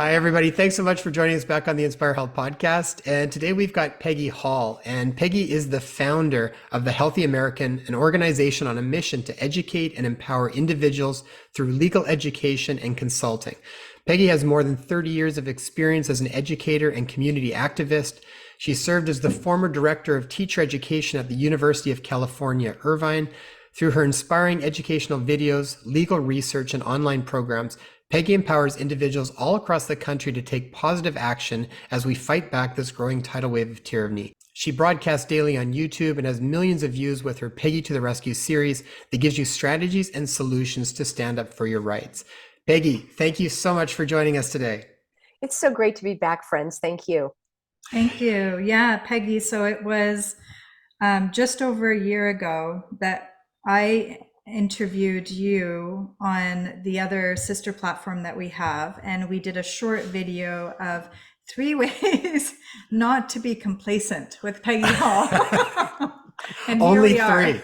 Hi, everybody. Thanks so much for joining us back on the Inspire Health podcast. And today we've got Peggy Hall. And Peggy is the founder of the Healthy American, an organization on a mission to educate and empower individuals through legal education and consulting. Peggy has more than 30 years of experience as an educator and community activist. She served as the former director of teacher education at the University of California, Irvine. Through her inspiring educational videos, legal research, and online programs, Peggy empowers individuals all across the country to take positive action as we fight back this growing tidal wave of tyranny. She broadcasts daily on YouTube and has millions of views with her Peggy to the Rescue series that gives you strategies and solutions to stand up for your rights. Peggy, thank you so much for joining us today. It's so great to be back, friends. Thank you. Thank you. Yeah, Peggy. So it was just over a year ago that I interviewed you on the other sister platform that we have, and we did a short video of 3 ways not to be complacent with Peggy Hall. And here Only we are. three.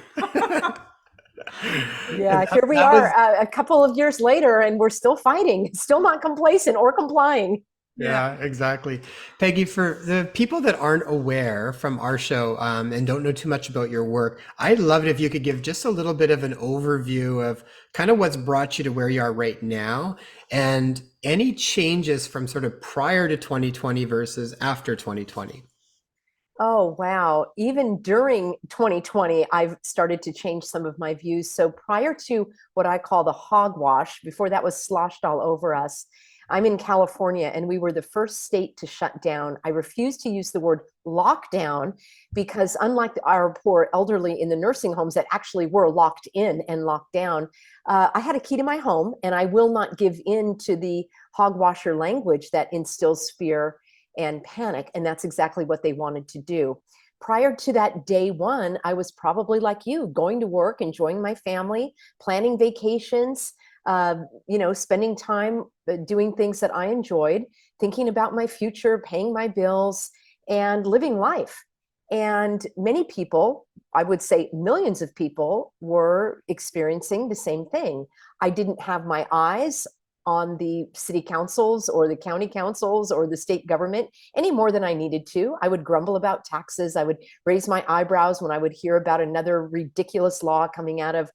Yeah, And here we that are was a couple of years later, and we're still fighting, still not complacent or complying. Yeah. Yeah, exactly. Peggy, for the people that aren't aware from our show and don't know too much about your work, I'd love it if you could give just a little bit of an overview of kind of what's brought you to where you are right now and any changes from sort of prior to 2020 versus after 2020. Oh, wow. Even during 2020, I've started to change some of my views. So prior to what I call the hogwash, before that was sloshed all over us, I'm in California and we were the first state to shut down. I refuse to use the word lockdown because unlike our poor elderly in the nursing homes that actually were locked in and locked down, I had a key to my home and I will not give in to the hogwasher language that instills fear and panic. And that's exactly what they wanted to do. Prior to that day one, I was probably like you, going to work, enjoying my family, planning vacations, spending time doing things that I enjoyed, thinking about my future, paying my bills, and living life. And many people, I would say millions of people, were experiencing the same thing. I didn't have my eyes on the city councils or the county councils or the state government any more than I needed to. I would grumble about taxes. I would raise my eyebrows when I would hear about another ridiculous law coming out of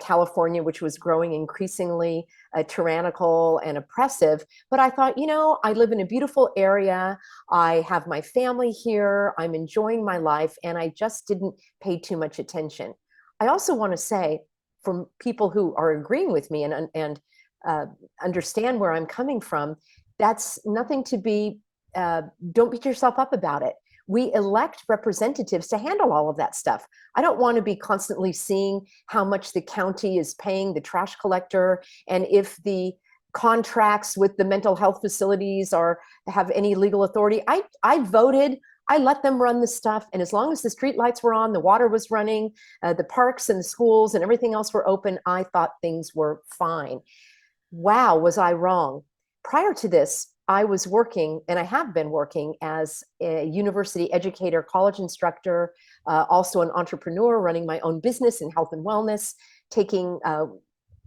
California, which was growing increasingly tyrannical and oppressive. But I thought, I live in a beautiful area. I have my family here. I'm enjoying my life. And I just didn't pay too much attention. I also want to say, from people who are agreeing with me and uh, understand where I'm coming from, that's nothing to be, don't beat yourself up about it. We elect representatives to handle all of that stuff. I don't want to be constantly seeing how much the county is paying the trash collector and if the contracts with the mental health facilities are have any legal authority. I voted. I let them run the stuff. And as long as the street lights were on, the water was running, the parks and the schools and everything else were open, I thought things were fine. Wow, was I wrong? Prior to this, I was working, and I have been working as a university educator, college instructor, also an entrepreneur, running my own business in health and wellness, taking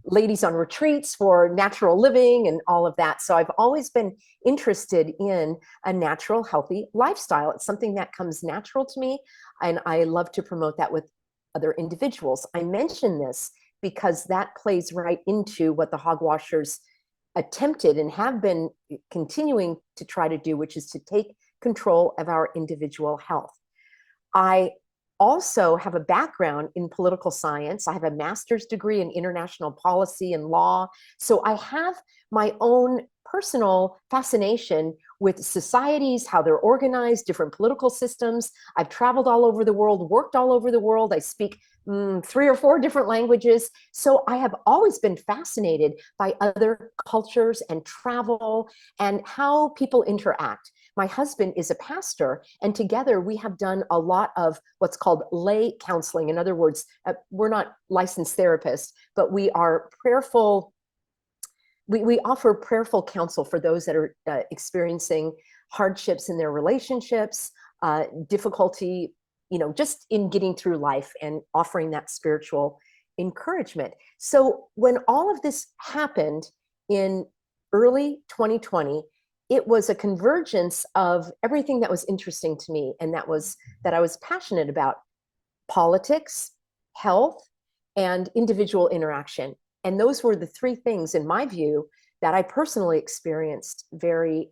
ladies on retreats for natural living and all of that. So I've always been interested in a natural, healthy lifestyle. It's something that comes natural to me, and I love to promote that with other individuals. I mention this because that plays right into what the hogwashers attempted and have been continuing to try to do, which is to take control of our individual health. I also have a background in political science. I have a master's degree in international policy and law. So I have my own personal fascination with societies, how they're organized, different political systems. I've traveled all over the world, worked all over the world. I speak 3 or 4 different languages. So I have always been fascinated by other cultures and travel and how people interact. My husband is a pastor, and together we have done a lot of what's called lay counseling. In other words, we're not licensed therapists, but we are prayerful. We offer prayerful counsel for those that are experiencing hardships in their relationships, difficulty, just in getting through life and offering that spiritual encouragement. So when all of this happened in early 2020, it was a convergence of everything that was interesting to me and that I was passionate about: politics, health, and individual interaction. And those were the three things, in my view, that I personally experienced very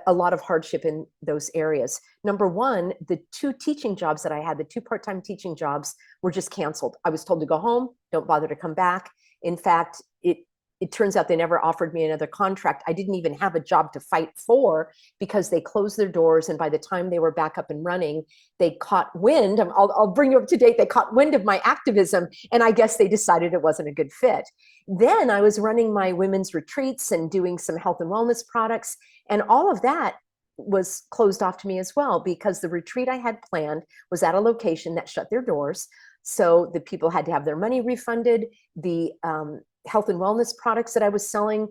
a lot of hardship in those areas. Number one, the two teaching jobs that I had, the two part-time teaching jobs, were just canceled. I was told to go home, don't bother to come back. In fact, it turns out they never offered me another contract. I didn't even have a job to fight for because they closed their doors. And by the time they were back up and running, they caught wind. I'll bring you up to date. They caught wind of my activism. And I guess they decided it wasn't a good fit. Then I was running my women's retreats and doing some health and wellness products. And all of that was closed off to me as well, because the retreat I had planned was at a location that shut their doors. So the people had to have their money refunded. The health and wellness products that I was selling,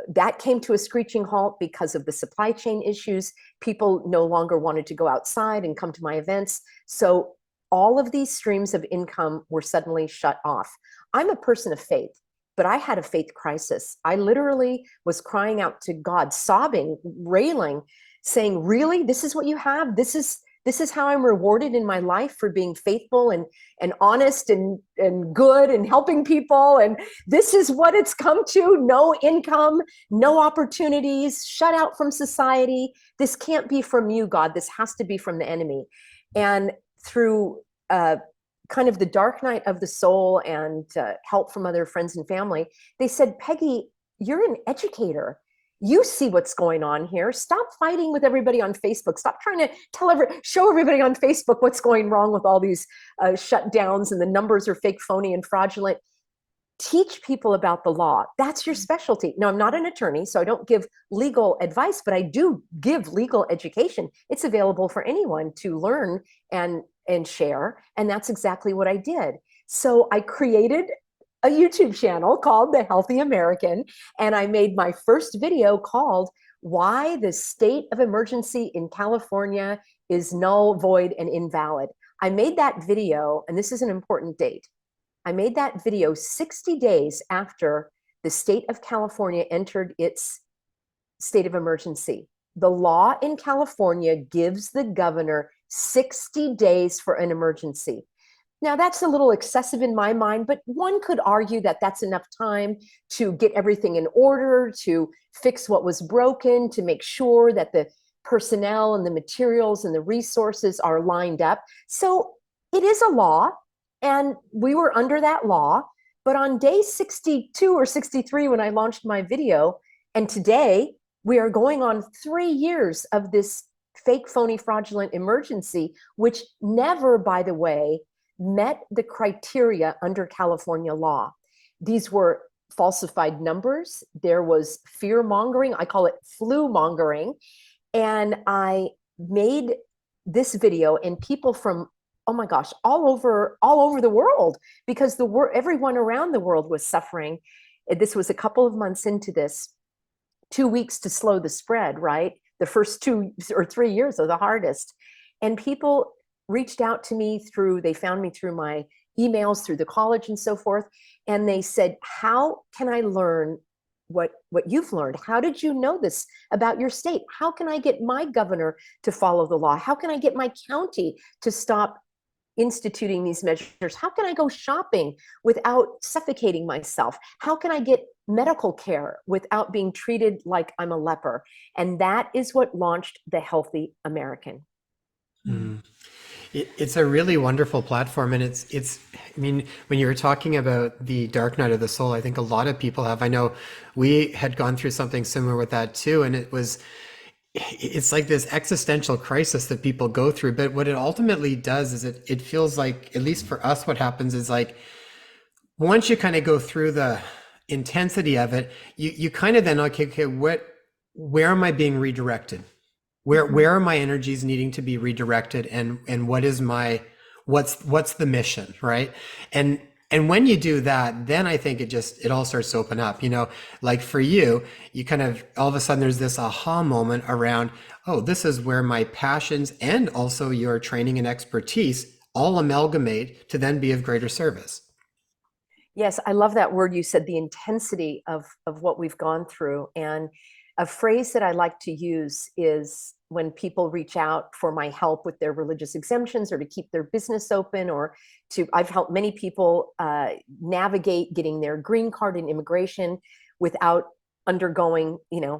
that came to a screeching halt because of the supply chain issues. People no longer wanted to go outside and come to my events. So all of these streams of income were suddenly shut off. I'm a person of faith, but I had a faith crisis. I literally was crying out to God, sobbing, railing, saying, really, this is what you have? This is how I'm rewarded in my life for being faithful and honest and good and helping people. And this is what it's come to: no income, no opportunities, shut out from society. This can't be from you, God. This has to be from the enemy. And through kind of the dark night of the soul and help from other friends and family, they said, Peggy, you're an educator. You see what's going on here. Stop fighting with everybody on Facebook. Stop trying to show everybody on Facebook what's going wrong with all these shutdowns and the numbers are fake, phony, and fraudulent. Teach people about the law. That's your specialty. Now, I'm not an attorney, so I don't give legal advice, but I do give legal education. It's available for anyone to learn and share. And that's exactly what I did. So I created a YouTube channel called The Healthy American. And I made my first video called Why the State of Emergency in California is Null, Void, and Invalid. I made that video, and this is an important date. I made that video 60 days after the state of California entered its state of emergency. The law in California gives the governor 60 days for an emergency. Now, that's a little excessive in my mind, but one could argue that that's enough time to get everything in order, to fix what was broken, to make sure that the personnel and the materials and the resources are lined up. So it is a law, and we were under that law. But on day 62 or 63, when I launched my video, and today we are going on 3 years of this fake, phony, fraudulent emergency, which never, by the way, met the criteria under California law. These were falsified numbers. There was fear mongering. I call it flu mongering. And I made this video, and people from, oh my gosh, all over the world, because everyone around the world was suffering. This was a couple of months into this, 2 weeks to slow the spread, right? The first 2 or 3 years are the hardest. And people reached out to me they found me through my emails, through the college and so forth. And they said, how can I learn what you've learned? How did you know this about your state? How can I get my governor to follow the law? How can I get my county to stop instituting these measures? How can I go shopping without suffocating myself? How can I get medical care without being treated like I'm a leper? And that is what launched The Healthy American. Mm. It's a really wonderful platform, and it's. I mean, when you were talking about the dark night of the soul, I think a lot of people have. I know we had gone through something similar with that too, and it's like this existential crisis that people go through. But what it ultimately does is it feels like, at least for us, what happens is, like, once you kind of go through the intensity of it, you kind of then, okay, where am I being redirected? Where are my energies needing to be redirected, and what's the mission, right? And when you do that, then I think it all starts to open up. Like for you kind of, all of a sudden there's this aha moment around, oh, this is where my passions and also your training and expertise all amalgamate to then be of greater service. Yes, I love that word you said, the intensity of what we've gone through. And A phrase that I like to use is when people reach out for my help with their religious exemptions or to keep their business open, or I've helped many people navigate getting their green card and immigration without undergoing,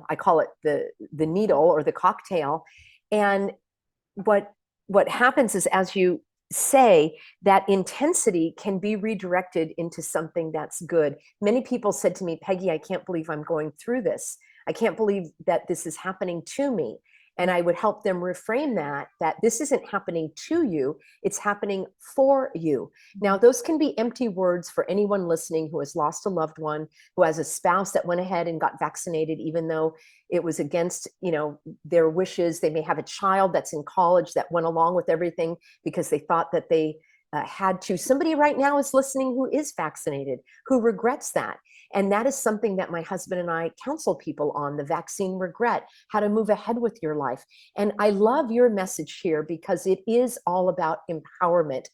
I call it the needle or the cocktail. And what happens is, as you say, that intensity can be redirected into something that's good. Many people said to me, Peggy, I can't believe I'm going through this. I can't believe that this is happening to me. And I would help them reframe that this isn't happening to you, it's happening for you. Now, those can be empty words for anyone listening who has lost a loved one, who has a spouse that went ahead and got vaccinated, even though it was against, their wishes. They may have a child that's in college that went along with everything because they thought that they had to. Somebody right now is listening who is vaccinated, who regrets that. And that is something that my husband and I counsel people on, the vaccine regret, how to move ahead with your life. And I love your message here because it is all about empowerment.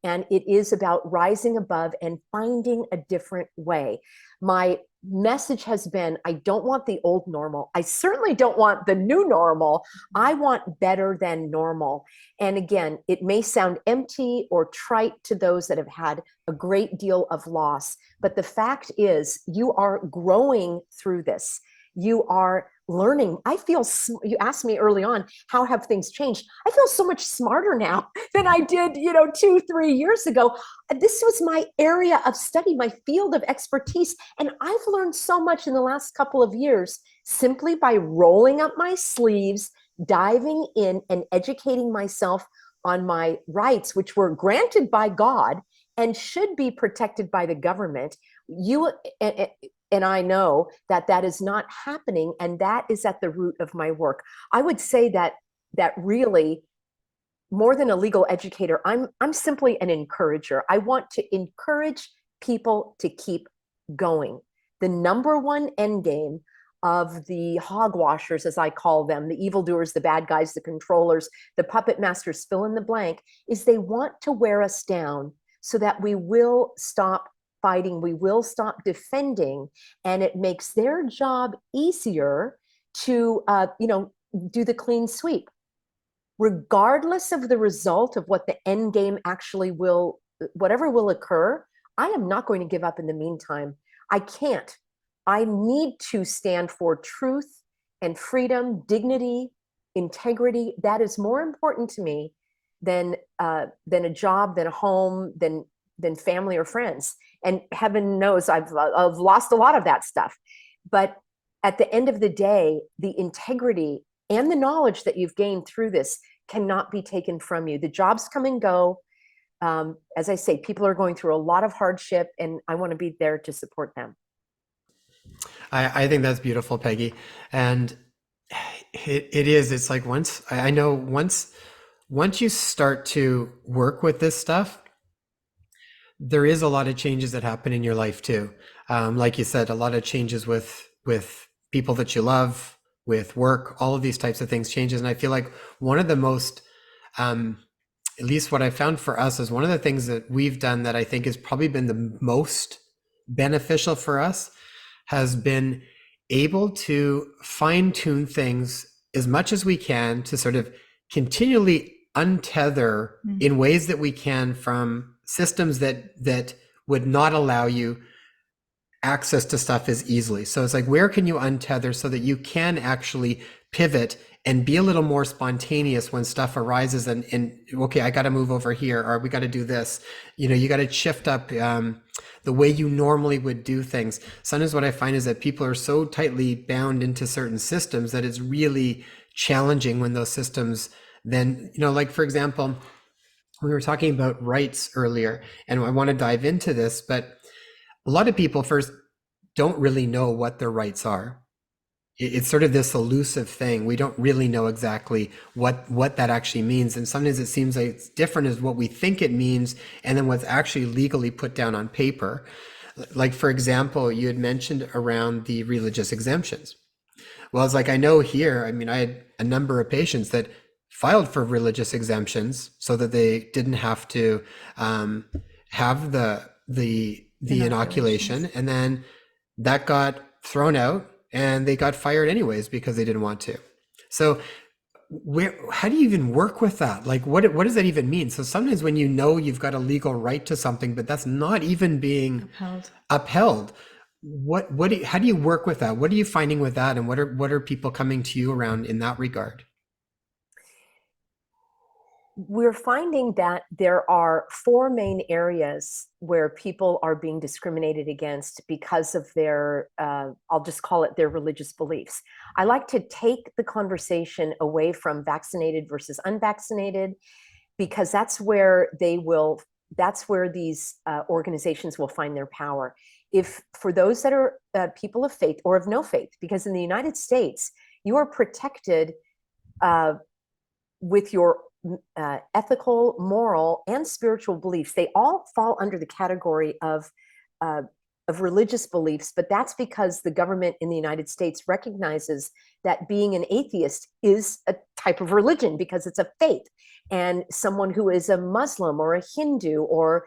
And it is about rising above and finding a different way. My message has been, I don't want the old normal. I certainly don't want the new normal. I want better than normal. And again, it may sound empty or trite to those that have had a great deal of loss, but the fact is you are growing through this. You are learning. You asked me early on, how have things changed? I feel so much smarter now than I did, 2-3 years ago. This was my area of study, my field of expertise. And I've learned so much in the last couple of years simply by rolling up my sleeves, diving in and educating myself on my rights, which were granted by God and should be protected by the government. And I know that is not happening, and that is at the root of my work. I would say that really, more than a legal educator, I'm simply an encourager. I want to encourage people to keep going. The number one end game of the hogwashers, as I call them, the evildoers, the bad guys, the controllers, the puppet masters, fill in the blank, is they want to wear us down so that we will stop fighting, we will stop defending, and it makes their job easier to do the clean sweep. Regardless of the result of what the end game actually will, whatever will occur, I am not going to give up in the meantime. I can't. I need to stand for truth and freedom, dignity, integrity. That is more important to me than a job, than a home, than family or friends. And heaven knows I've lost a lot of that stuff. But at the end of the day, the integrity and the knowledge that you've gained through this cannot be taken from you. The jobs come and go. As I say, people are going through a lot of hardship, and I want to be there to support them. I think that's beautiful, Peggy. And it's like once you start to work with this stuff, there is a lot of changes that happen in your life too. Like you said, a lot of changes with people that you love, with work, all of these types of things changes. And I feel like one of the most, at least what I found for us, is one of the things that we've done that I think has probably been the most beneficial for us has been able to fine tune things as much as we can to sort of continually untether in ways that we can from systems that would not allow you access to stuff as easily. So it's like, where can you untether so that you can actually pivot and be a little more spontaneous when stuff arises and okay, I got to move over here, or we got to do this. You got to shift up the way you normally would do things. Sometimes what I find is that people are so tightly bound into certain systems that it's really challenging when those systems then, like for example, we were talking about rights earlier, and I want to dive into this, but a lot of people first don't really know what their rights are. It's sort of this elusive thing. We don't really know exactly what that actually means. And sometimes it seems like it's different as what we think it means and then what's actually legally put down on paper. Like, for example, you had mentioned around the religious exemptions. Well, it's like, I know here, I had a number of patients that filed for religious exemptions so that they didn't have to have the inoculation, and then that got thrown out. and they got fired anyways because they didn't want to. So how do you even work with that? Like, what does that even mean? So sometimes when you know you've got a legal right to something, but that's not even being upheld, how do you work with that? What are you finding with that? And what are people coming to you around in that regard? We're finding that there are four main areas where people are being discriminated against because of their, I'll just call it their religious beliefs. I like to take the conversation away from vaccinated versus unvaccinated, because that's where these organizations will find their power. If for those that are people of faith or of no faith, because in the United States, you are protected with your ethical, moral, and spiritual beliefs. They all fall under the category of religious beliefs, but that's because the government in the United States recognizes that being an atheist is a type of religion because it's a faith. And someone who is a Muslim or a Hindu or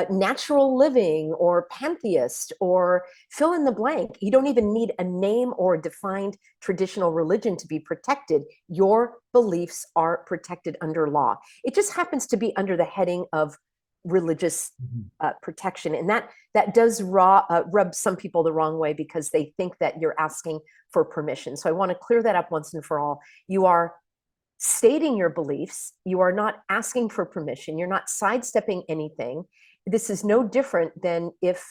natural living or pantheist or fill in the blank, you don't even need a name or a defined traditional religion to be protected. Your beliefs are protected under law. It just happens to be under the heading of religious protection, and that does rub some people the wrong way because they think that you're asking for permission. So I want to clear that up once and for all. You are stating your beliefs. You are not asking for permission. You're not sidestepping anything. This is no different than if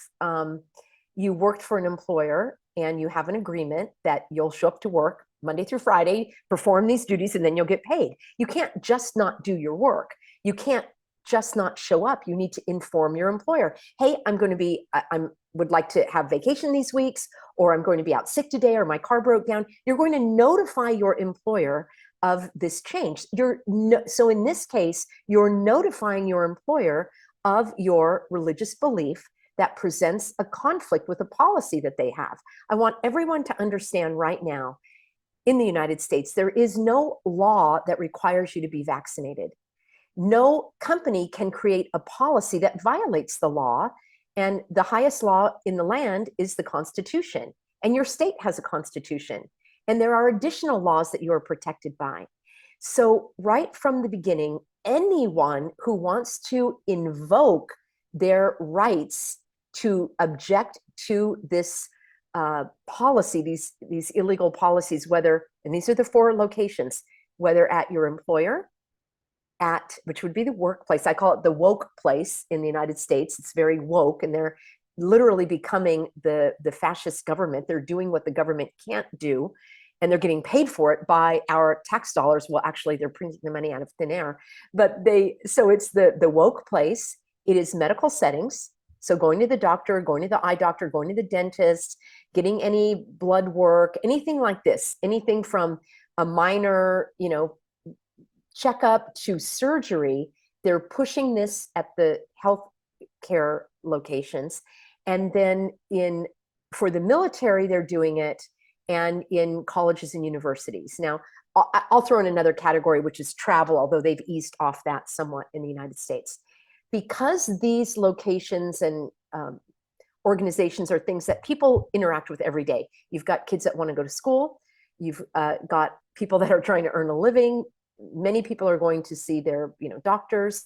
you worked for an employer and you have an agreement that you'll show up to work Monday through Friday, perform these duties, and then you'll get paid. You can't just not do your work. You can't just not show up. You need to inform your employer. Hey, I would like to have vacation these weeks, or I'm going to be out sick today, or my car broke down. You're going to notify your employer of this change. So in this case, you're notifying your employer of your religious belief that presents a conflict with a policy that they have. I want everyone to understand right now, in the United States, there is no law that requires you to be vaccinated. No company can create a policy that violates the law. And the highest law in the land is the Constitution. And your state has a constitution. And there are additional laws that you are protected by. So right from the beginning, anyone who wants to invoke their rights to object to this policy, these illegal policies, and these are the four locations, whether at your employer, which would be the workplace. I call it the woke place in the United States. It's very woke, and they're literally becoming the fascist government. They're doing what the government can't do, and they're getting paid for it by our tax dollars. Well, actually, they're printing the money out of thin air. So it's the woke place. It is medical settings. So going to the doctor, going to the eye doctor, going to the dentist, getting any blood work, anything like this, anything from a minor, checkup to surgery, they're pushing this at the health care locations. And then for the military, they're doing it, and in colleges and universities. Now, I'll throw in another category, which is travel, although they've eased off that somewhat in the United States. Because these locations and organizations are things that people interact with every day. You've got kids that want to go to school. You've got people that are trying to earn a living. Many people are going to see their doctors,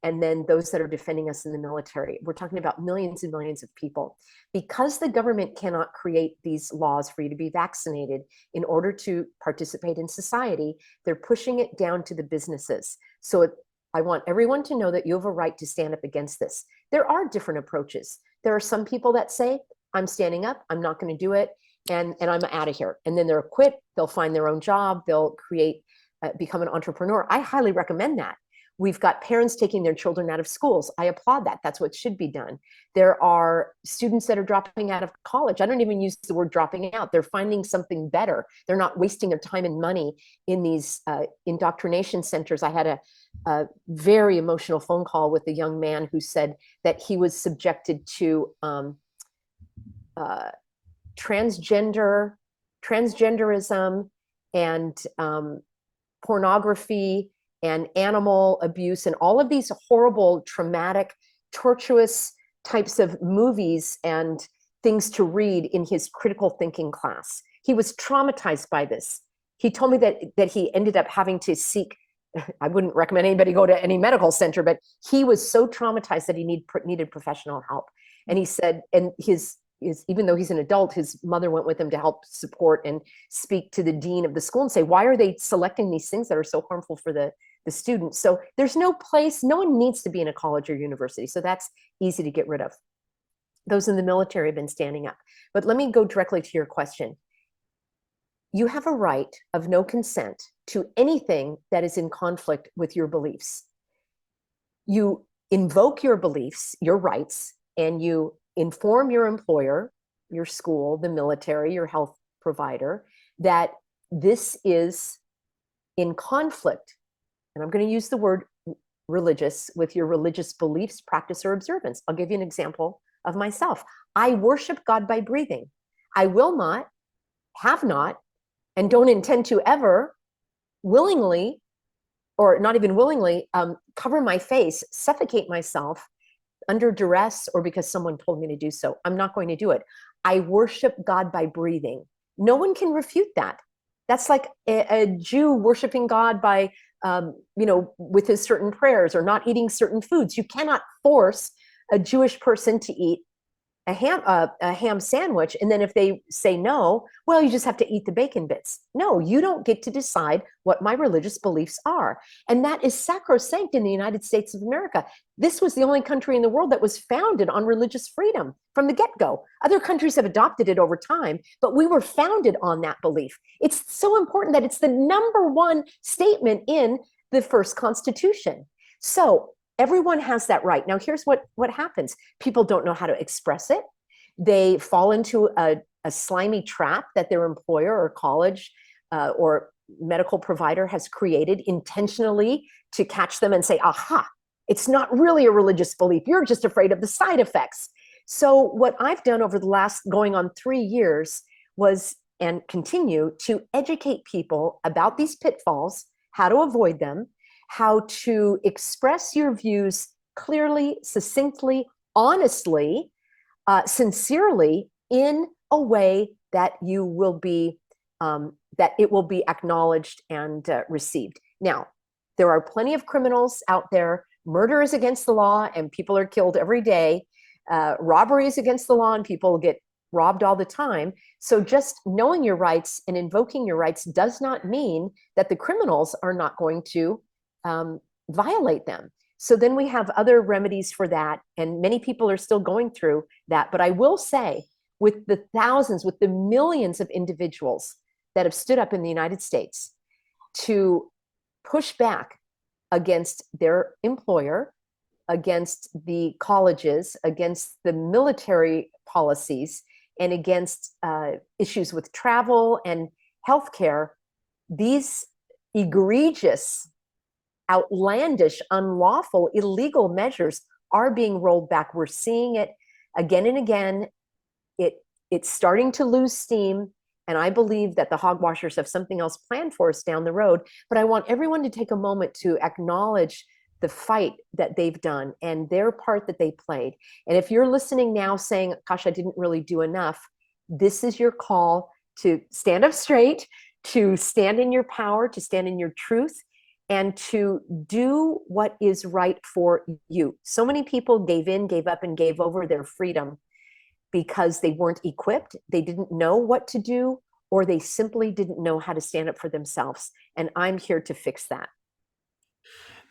and then those that are defending us in the military. We're talking about millions and millions of people. Because the government cannot create these laws for you to be vaccinated in order to participate in society, they're pushing it down to the businesses. So I want everyone to know that you have a right to stand up against this. There are different approaches. There are some people that say, I'm standing up, I'm not going to do it, and I'm out of here. And then they'll quit, they'll find their own job, they'll become an entrepreneur. I highly recommend that. We've got parents taking their children out of schools. I applaud that. That's what should be done. There are students that are dropping out of college. I don't even use the word dropping out. They're finding something better. They're not wasting their time and money in these indoctrination centers. I had a very emotional phone call with a young man who said that he was subjected to transgenderism and pornography and animal abuse and all of these horrible, traumatic, tortuous types of movies and things to read in his critical thinking class. He was traumatized by this. He told me that he ended up having to seek, I wouldn't recommend anybody go to any medical center, but he was so traumatized that he needed professional help. And he said, and his even though he's an adult, his mother went with him to help support and speak to the dean of the school and say, why are they selecting these things that are so harmful for the students? So there's no place, no one needs to be in a college or university. So that's easy to get rid of. Those in the military have been standing up. But let me go directly to your question. You have a right of no consent to anything that is in conflict with your beliefs. You invoke your beliefs, your rights, and you inform your employer, your school, the military, your health provider, that this is in conflict, and I'm going to use the word religious, with your religious beliefs, practice, or observance. I'll give you an example of myself. I worship God by breathing. I will not, have not, and don't intend to ever willingly, or not even willingly, cover my face, suffocate myself under duress or because someone told me to do so. I'm not going to do it. I worship God by breathing. No one can refute that. That's like a Jew worshiping God by, with his certain prayers or not eating certain foods. You cannot force a Jewish person to eat a ham sandwich, and then if they say no, well, you just have to eat the bacon bits. No, you don't get to decide what my religious beliefs are. And that is sacrosanct in the United States of America. This was the only country in the world that was founded on religious freedom from the get-go. Other countries have adopted it over time, but we were founded on that belief. It's so important that it's the number one statement in the first Constitution. So everyone has that right. Now, here's what happens. People don't know how to express it. They fall into a slimy trap that their employer or college or medical provider has created intentionally to catch them and say, aha, it's not really a religious belief. You're just afraid of the side effects. So what I've done over the last going on 3 years was, and continue to educate people about these pitfalls, how to avoid them, how to express your views clearly, succinctly, honestly, sincerely, in a way that you will be, that it will be acknowledged and received. Now, there are plenty of criminals out there. Murder is against the law and people are killed every day. Robbery is against the law and people get robbed all the time. So just knowing your rights and invoking your rights does not mean that the criminals are not going to violate them. So then we have other remedies for that, and many people are still going through that. But I will say, with the thousands, with the millions of individuals that have stood up in the United States to push back against their employer, against the colleges, against the military policies, and against issues with travel and healthcare, these egregious, outlandish, unlawful, illegal measures are being rolled back. We're seeing it again and again. It's starting to lose steam. And I believe that the hogwashers have something else planned for us down the road. But I want everyone to take a moment to acknowledge the fight that they've done and their part that they played. And if you're listening now saying, gosh, I didn't really do enough, this is your call to stand up straight, to stand in your power, to stand in your truth, and to do what is right for you. So many people gave in, gave up, and gave over their freedom because they weren't equipped, they didn't know what to do, or they simply didn't know how to stand up for themselves. And I'm here to fix that.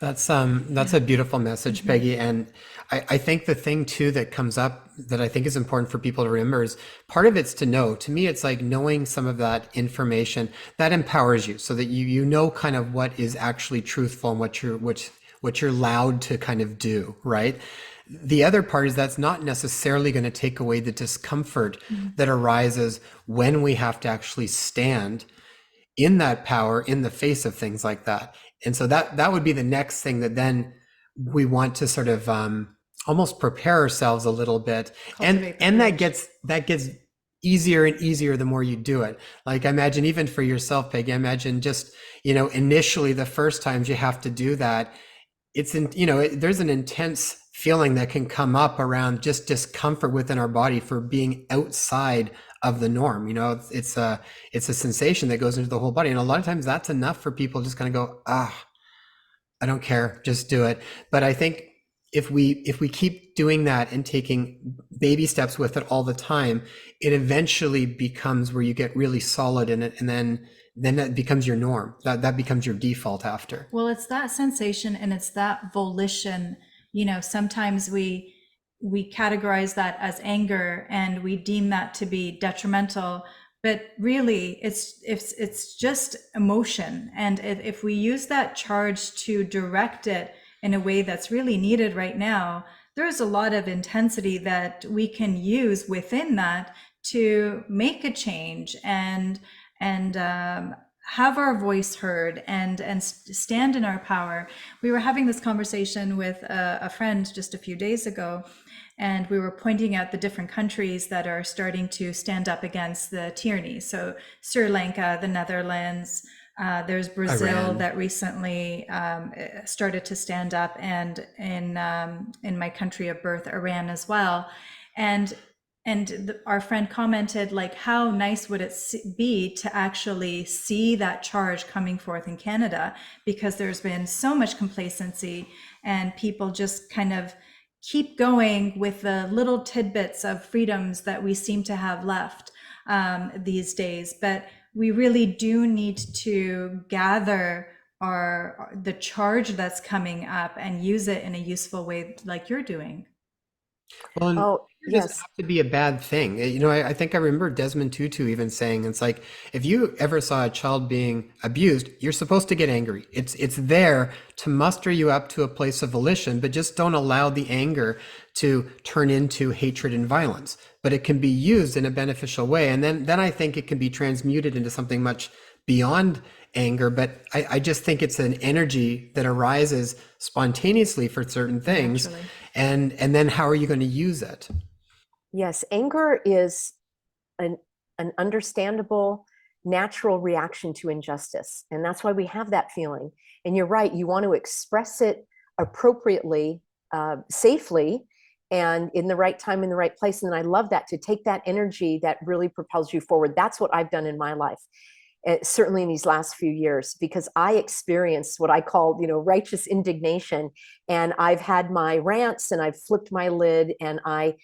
That's a beautiful message, Peggy. And I think the thing too that comes up that I think is important for people to remember is part of it's to know. To me, it's like knowing some of that information that empowers you so that you know kind of what is actually truthful and what you're allowed to kind of do, right? The other part is that's not necessarily going to take away the discomfort that arises when we have to actually stand in that power in the face of things like that. And so that would be the next thing that then we want to sort of almost prepare ourselves a little bit. And that gets easier and easier the more you do it. Like I imagine even for yourself, Peggy, I imagine just, initially the first times you have to do that, there's an intense feeling that can come up around just discomfort within our body for being outside of the norm. It's a sensation that goes into the whole body, and a lot of times that's enough for people to just kind of go, I don't care, just do it. But I think if we keep doing that and taking baby steps with it all the time, it eventually becomes where you get really solid in it, and then that becomes your norm. That becomes your default after. Well, it's that sensation and it's that volition. Sometimes we categorize that as anger and we deem that to be detrimental, but really it's just emotion. And if we use that charge to direct it in a way that's really needed right now, there's a lot of intensity that we can use within that to make a change and have our voice heard and stand in our power. We were having this conversation with a friend just a few days ago, and we were pointing out the different countries that are starting to stand up against the tyranny. So Sri Lanka, the Netherlands, there's Brazil Iran. that recently started to stand up, and in my country of birth, Iran as well. And our friend commented, like, how nice would it be to actually see that charge coming forth in Canada, because there's been so much complacency and people just kind of keep going with the little tidbits of freedoms that we seem to have left these days. But we really do need to gather the charge that's coming up and use it in a useful way, like you're doing. Well, and Oh, it doesn't yes. have to be a bad thing. I think I remember Desmond Tutu even saying, it's like, if you ever saw a child being abused, you're supposed to get angry. It's there to muster you up to a place of volition, but just don't allow the anger to turn into hatred and violence. But it can be used in a beneficial way. And then I think it can be transmuted into something much beyond anger. But I just think it's an energy that arises spontaneously for certain things. Naturally. And then how are you going to use it? Yes, anger is an understandable, natural reaction to injustice. And that's why we have that feeling. And you're right, you want to express it appropriately, safely, and in the right time, in the right place. And I love that, to take that energy that really propels you forward. That's what I've done in my life. Certainly in these last few years, because I experienced what I call, righteous indignation, and I've had my rants and I've flipped my lid, and I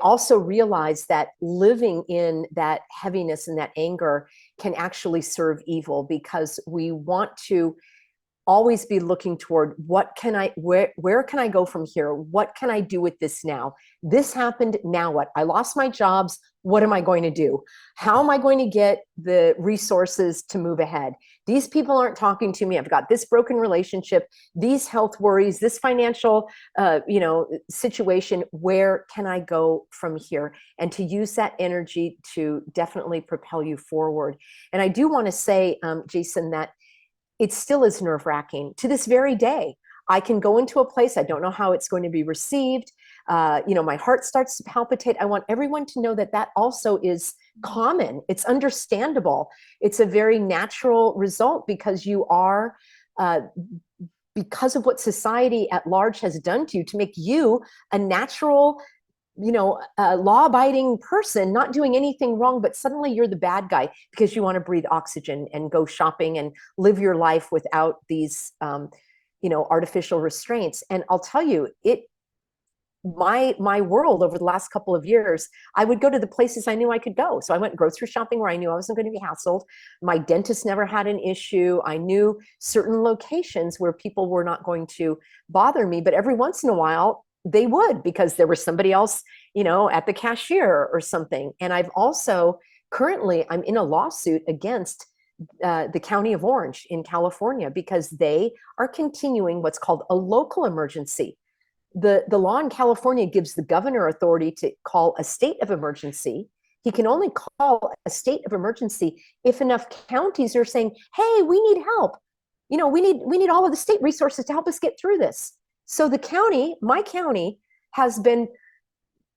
also realized that living in that heaviness and that anger can actually serve evil, because we want to always be looking toward where can I go from here? What can I do with this now? This happened, now what? I lost my jobs. What am I going to do? How am I going to get the resources to move ahead? These people aren't talking to me. I've got this broken relationship, these health worries, this financial, situation. Where can I go from here? And to use that energy to definitely propel you forward. And I do want to say, Jason, that it still is nerve-wracking to this very day. I can go into a place, I don't know how it's going to be received. My heart starts to palpitate. I want everyone to know that that also is common. It's understandable. It's a very natural result, because you are, because of what society at large has done to you to make you a natural, law-abiding person, not doing anything wrong, but suddenly you're the bad guy because you want to breathe oxygen and go shopping and live your life without these, artificial restraints. And I'll tell you, my world over the last couple of years, I would go to the places I knew I could go. So I went grocery shopping where I knew I wasn't going to be hassled. My dentist never had an issue. I knew certain locations where people were not going to bother me, but every once in a while, they would, because there was somebody else, at the cashier or something. And I've also, currently, I'm in a lawsuit against the County of Orange in California, because they are continuing what's called a local emergency. The law in California gives the governor authority to call a state of emergency. He can only call a state of emergency if enough counties are saying, hey, we need help. We need all of the state resources to help us get through this. So the county, my county, has been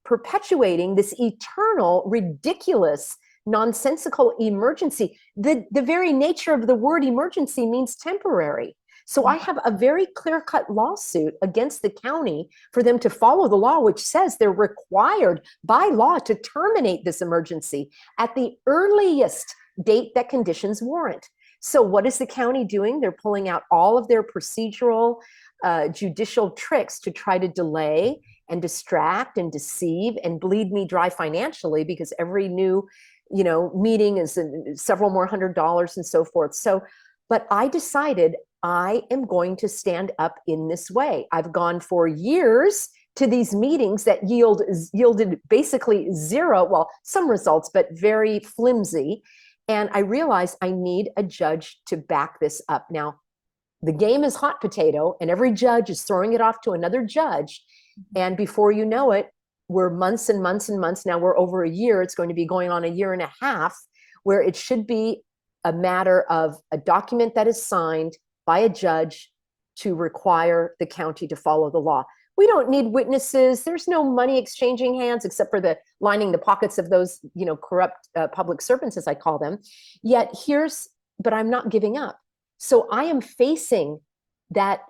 perpetuating this eternal, ridiculous, nonsensical emergency. The very nature of the word emergency means temporary. So I have a very clear-cut lawsuit against the county for them to follow the law, which says they're required by law to terminate this emergency at the earliest date that conditions warrant. So what is the county doing? They're pulling out all of their procedural, judicial tricks to try to delay and distract and deceive and bleed me dry financially, because every new, meeting is several more $100s and so forth. So, but I decided I am going to stand up in this way. I've gone for years to these meetings that yielded basically zero, well, some results, but very flimsy. And I realized I need a judge to back this up. Now, the game is hot potato, and every judge is throwing it off to another judge. And before you know it, we're months and months and months. Now we're over a year. It's going to be going on a year and a half, where it should be a matter of a document that is signed by a judge to require the county to follow the law. We don't need witnesses. There's no money exchanging hands except for the lining the pockets of those, corrupt public servants, as I call them. Yet but I'm not giving up. So I am facing that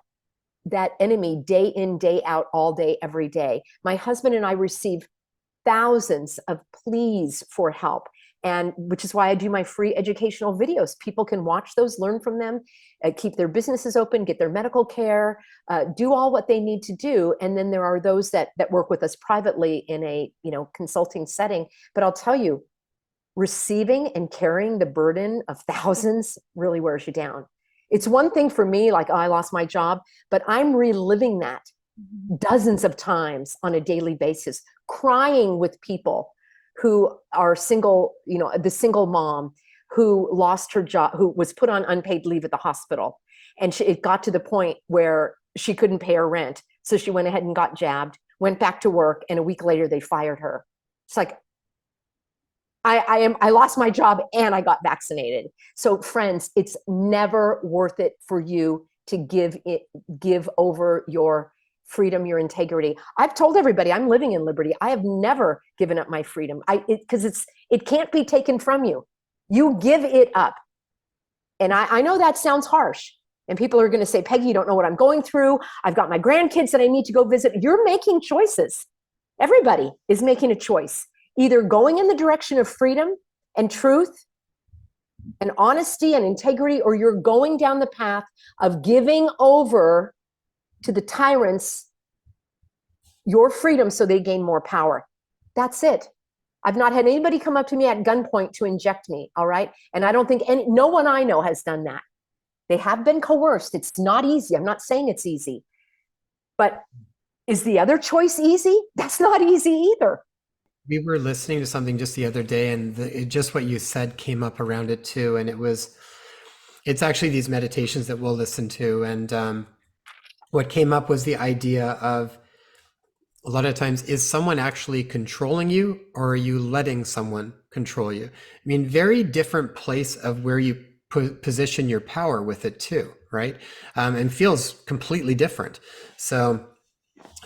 enemy day in, day out, all day, every day. My husband and I receive thousands of pleas for help, and which is why I do my free educational videos. People can watch those, learn from them, keep their businesses open, get their medical care, do all what they need to do. And then there are those that work with us privately in a consulting setting. But I'll tell you, receiving and carrying the burden of thousands really wears you down. It's one thing for me, like, oh, I lost my job, but I'm reliving that dozens of times on a daily basis, crying with people who are single, the single mom who lost her job, who was put on unpaid leave at the hospital. And it got to the point where she couldn't pay her rent. So she went ahead and got jabbed, went back to work, and a week later they fired her. It's like, I lost my job and I got vaccinated. So friends, it's never worth it for you to give over your freedom, your integrity. I've told everybody I'm living in liberty. I have never given up my freedom. Because it can't be taken from you. You give it up. And I know that sounds harsh. And people are going to say, Peggy, you don't know what I'm going through. I've got my grandkids that I need to go visit. You're making choices. Everybody is making a choice. Either going in the direction of freedom and truth and honesty and integrity, or you're going down the path of giving over to the tyrants your freedom so they gain more power. That's it. I've not had anybody come up to me at gunpoint to inject me, all right? And I don't think no one I know has done that. They have been coerced. It's not easy. I'm not saying it's easy. But is the other choice easy? That's not easy either. We were listening to something just the other day, and just what you said came up around it too. And it's actually these meditations that we'll listen to. And what came up was the idea of, a lot of times, is someone actually controlling you, or are you letting someone control you? I mean, very different place of where you position your power with it too, right? And feels completely different. So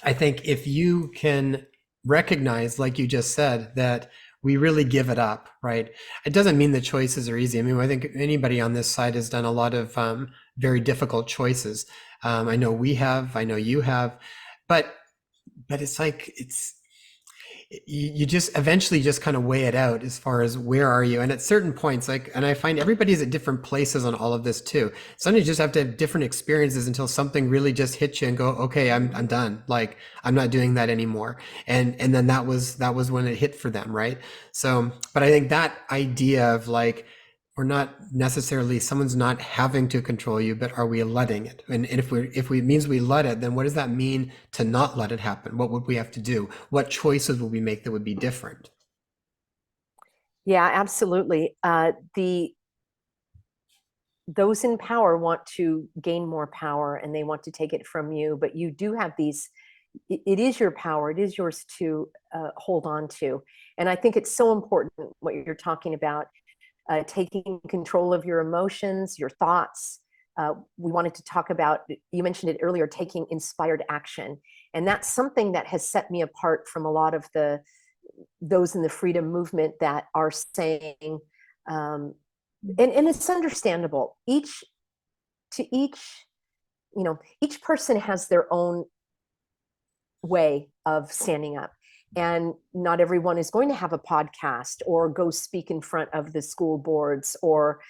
I think if you can recognize, like you just said, that we really give it up, right? It doesn't mean the choices are easy. I mean, I think anybody on this side has done a lot of very difficult choices. I know we have, I know you have, but it's like, you just eventually just kind of weigh it out as far as where are you. And at certain points, like, and I find everybody's at different places on all of this too. Sometimes you just have to have different experiences until something really just hits you and go, okay, I'm done. Like, I'm not doing that anymore. And then that was when it hit for them. Right. So, but I think that idea of like, we're not necessarily, someone's not having to control you, but are we letting it? And if it means we let it, then what does that mean to not let it happen? What would we have to do? What choices would we make that would be different? Yeah, absolutely. Those in power want to gain more power, and they want to take it from you, but you do have these, it is your power, it is yours to hold on to. And I think it's so important what you're talking about. Taking control of your emotions, your thoughts. We wanted to talk about, you mentioned it earlier, taking inspired action. And that's something that has set me apart from a lot of those in the freedom movement that are saying, and it's understandable, to each each person has their own way of standing up. And not everyone is going to have a podcast or go speak in front of the school boards or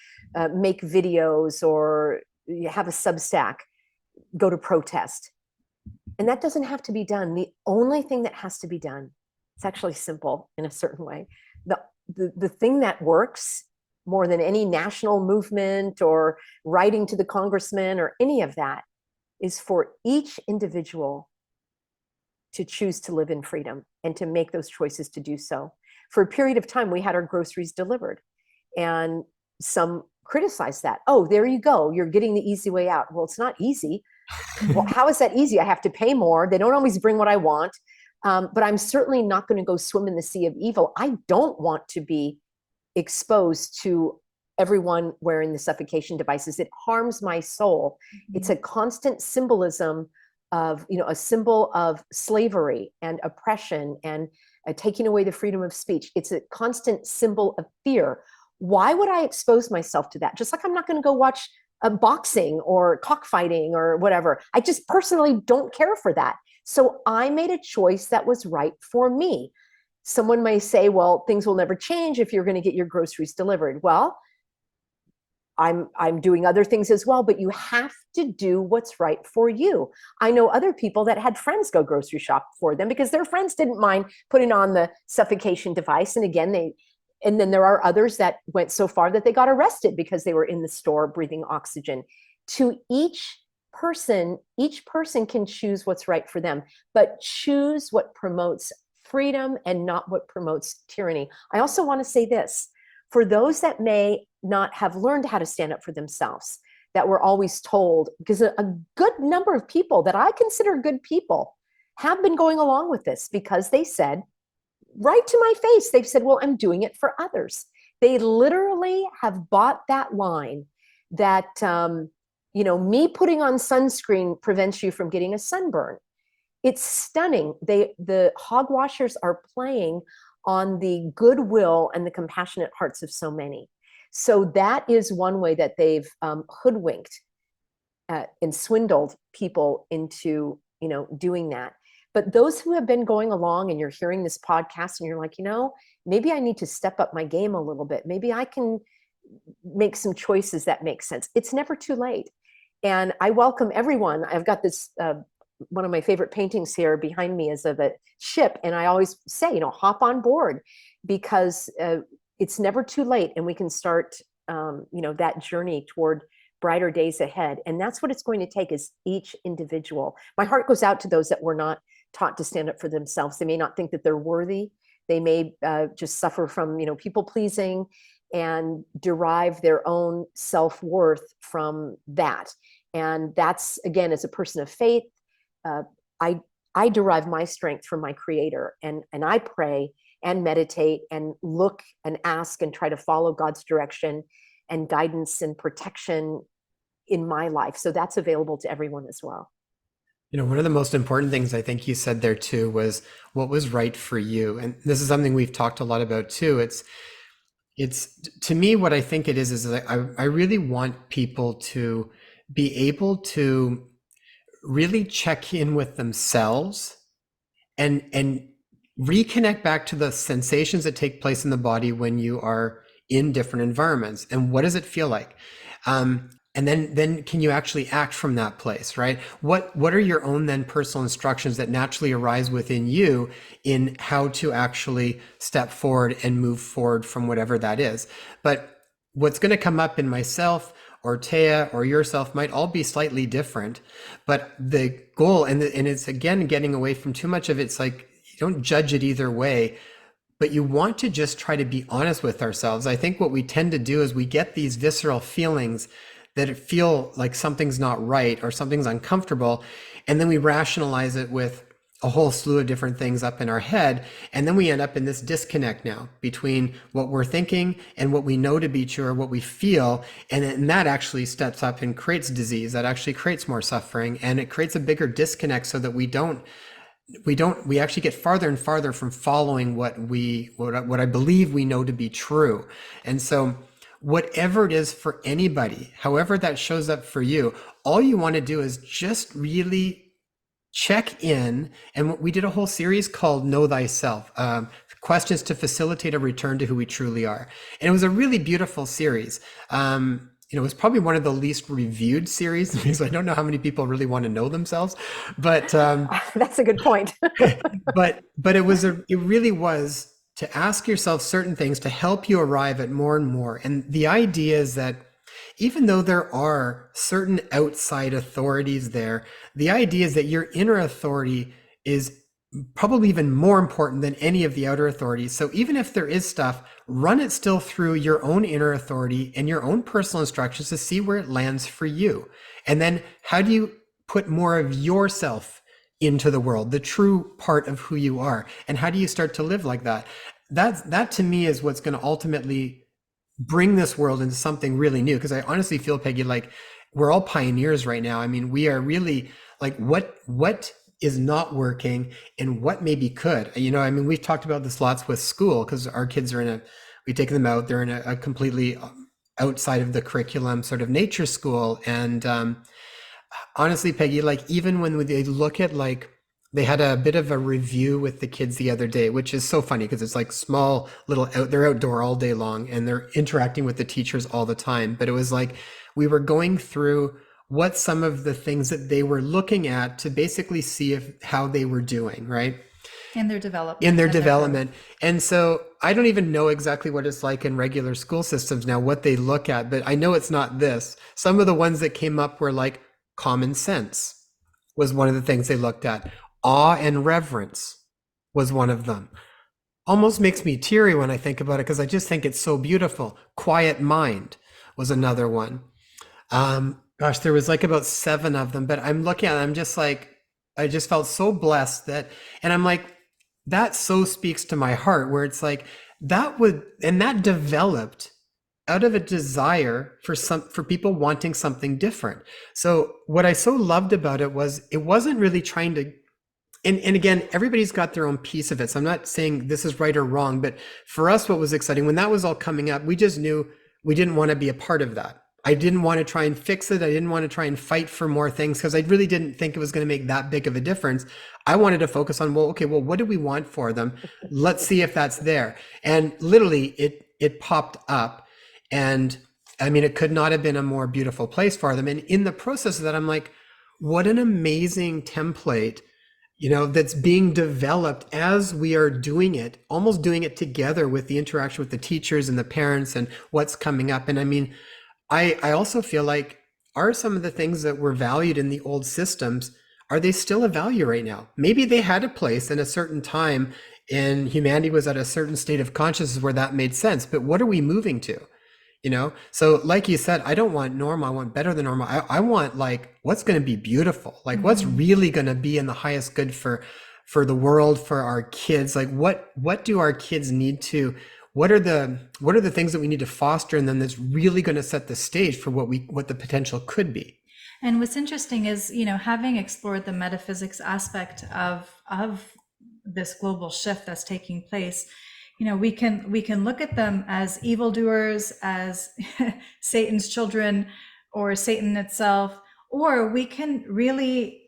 make videos or have a Substack, go to protest. And that doesn't have to be done. The only thing that has to be done, it's actually simple in a certain way. The thing that works more than any national movement or writing to the congressman or any of that is for each individual to choose to live in freedom and to make those choices to do so. For a period of time, we had our groceries delivered, and some criticized that. Oh, there you go. You're getting the easy way out. Well, it's not easy. Well, how is that easy? I have to pay more. They don't always bring what I want. But I'm certainly not going to go swim in the sea of evil. I don't want to be exposed to everyone wearing the suffocation devices. It harms my soul. It's a constant symbolism of, a symbol of slavery and oppression and taking away the freedom of speech. It's a constant symbol of fear. Why would I expose myself to that? Just like I'm not going to go watch boxing or cockfighting or whatever. I just personally don't care for that. So I made a choice that was right for me. Someone may say, well, things will never change if you're going to get your groceries delivered. Well, I'm doing other things as well, but you have to do what's right for you. I know other people that had friends go grocery shop for them because their friends didn't mind putting on the suffocation device. And again, and then there are others that went so far that they got arrested because they were in the store breathing oxygen. To each person can choose what's right for them, but choose what promotes freedom and not what promotes tyranny. I also want to say this, for those that may not have learned how to stand up for themselves, that were always told, because a good number of people that I consider good people have been going along with this because they said, right to my face, they've said, well, I'm doing it for others. They literally have bought that line that, me putting on sunscreen prevents you from getting a sunburn. It's stunning. The hogwashers are playing on the goodwill and the compassionate hearts of so many. So that is one way that they've hoodwinked and swindled people into, doing that. But those who have been going along and you're hearing this podcast and you're like, maybe I need to step up my game a little bit. Maybe I can make some choices that make sense. It's never too late. And I welcome everyone. I've got this, one of my favorite paintings here behind me is of a ship. And I always say, hop on board because it's never too late. And we can start, that journey toward brighter days ahead. And that's what it's going to take is each individual. My heart goes out to those that were not taught to stand up for themselves. They may not think that they're worthy. They may just suffer from, people pleasing and derive their own self-worth from that. And that's, again, as a person of faith, I derive my strength from my Creator, and I pray and meditate and look and ask and try to follow God's direction and guidance and protection in my life. So that's available to everyone as well. One of the most important things I think you said there too was what was right for you. And this is something we've talked a lot about too. It's to me, what I think it is that I really want people to be able to really check in with themselves and reconnect back to the sensations that take place in the body when you are in different environments. And what does it feel like? And then can you actually act from that place, right? What are your own then personal instructions that naturally arise within you in how to actually step forward and move forward from whatever that is? But what's going to come up in myself or Taya or yourself might all be slightly different, but the goal, and it's again, getting away from too much of it's like, you don't judge it either way, but you want to just try to be honest with ourselves. I think what we tend to do is we get these visceral feelings that feel like something's not right or something's uncomfortable, and then we rationalize it with a whole slew of different things up in our head, and then we end up in this disconnect now between what we're thinking and what we know to be true or what we feel, and that actually steps up and creates disease. That actually creates more suffering, and it creates a bigger disconnect so that we actually get farther and farther from following what I believe we know to be true. And so whatever it is for anybody, however that shows up for you, all you want to do is just really check in. And we did a whole series called Know Thyself, questions to facilitate a return to who we truly are. And it was a really beautiful series. It was probably one of the least reviewed series because I don't know how many people really want to know themselves, but that's a good point. but it really was to ask yourself certain things to help you arrive at more and more. And the idea is that even though there are certain outside authorities there, the idea is that your inner authority is probably even more important than any of the outer authorities. So even if there is stuff, run it still through your own inner authority and your own personal instructions to see where it lands for you. And then how do you put more of yourself into the world, the true part of who you are? And how do you start to live like that? That to me is what's going to ultimately bring this world into something really new. Because I honestly feel, Peggy, like we're all pioneers right now. I mean, we are really like, what is not working and what maybe could, I mean, we've talked about this lots with school because our kids are we take them out, they're in a completely outside of the curriculum sort of nature school. And honestly, Peggy, like even when they look at like, they had a bit of a review with the kids the other day, which is so funny because it's like small little they're outdoor all day long and they're interacting with the teachers all the time. But it was like we were going through what some of the things that they were looking at to basically see how they were doing, right? In their development. And so I don't even know exactly what it's like in regular school systems now, what they look at, but I know it's not this. Some of the ones that came up were like common sense was one of the things they looked at. Awe and reverence was one of them. Almost makes me teary when I think about it because I just think it's so beautiful. Quiet mind was another one. Gosh, there was like about 7 of them, but I'm looking at it, I'm just like, I just felt so blessed and I'm like, that so speaks to my heart where it's like, that developed out of a desire for people wanting something different. So what I so loved about it was, it wasn't really trying to, and again, everybody's got their own piece of it. So I'm not saying this is right or wrong, but for us, what was exciting when that was all coming up, we just knew we didn't want to be a part of that. I didn't want to try and fix it. I didn't want to try and fight for more things because I really didn't think it was going to make that big of a difference. I wanted to focus on, well, what do we want for them? Let's see if that's there. And literally it popped up. And I mean, it could not have been a more beautiful place for them. And in the process of that, I'm like, what an amazing template, that's being developed as we are doing it, almost doing it together with the interaction with the teachers and the parents and what's coming up. And I mean, I also feel like, are some of the things that were valued in the old systems, are they still a value right now? Maybe they had a place in a certain time and humanity was at a certain state of consciousness where that made sense, but what are we moving to? So like you said, I don't want normal, I want better than normal. I want like, what's going to be beautiful? Like what's really going to be in the highest good for the world, for our kids? Like what do our kids need to, what are the things that we need to foster? And then that's really going to set the stage for what the potential could be. And what's interesting is, having explored the metaphysics aspect of this global shift that's taking place, we can look at them as evildoers, as Satan's children, or Satan itself, or we can really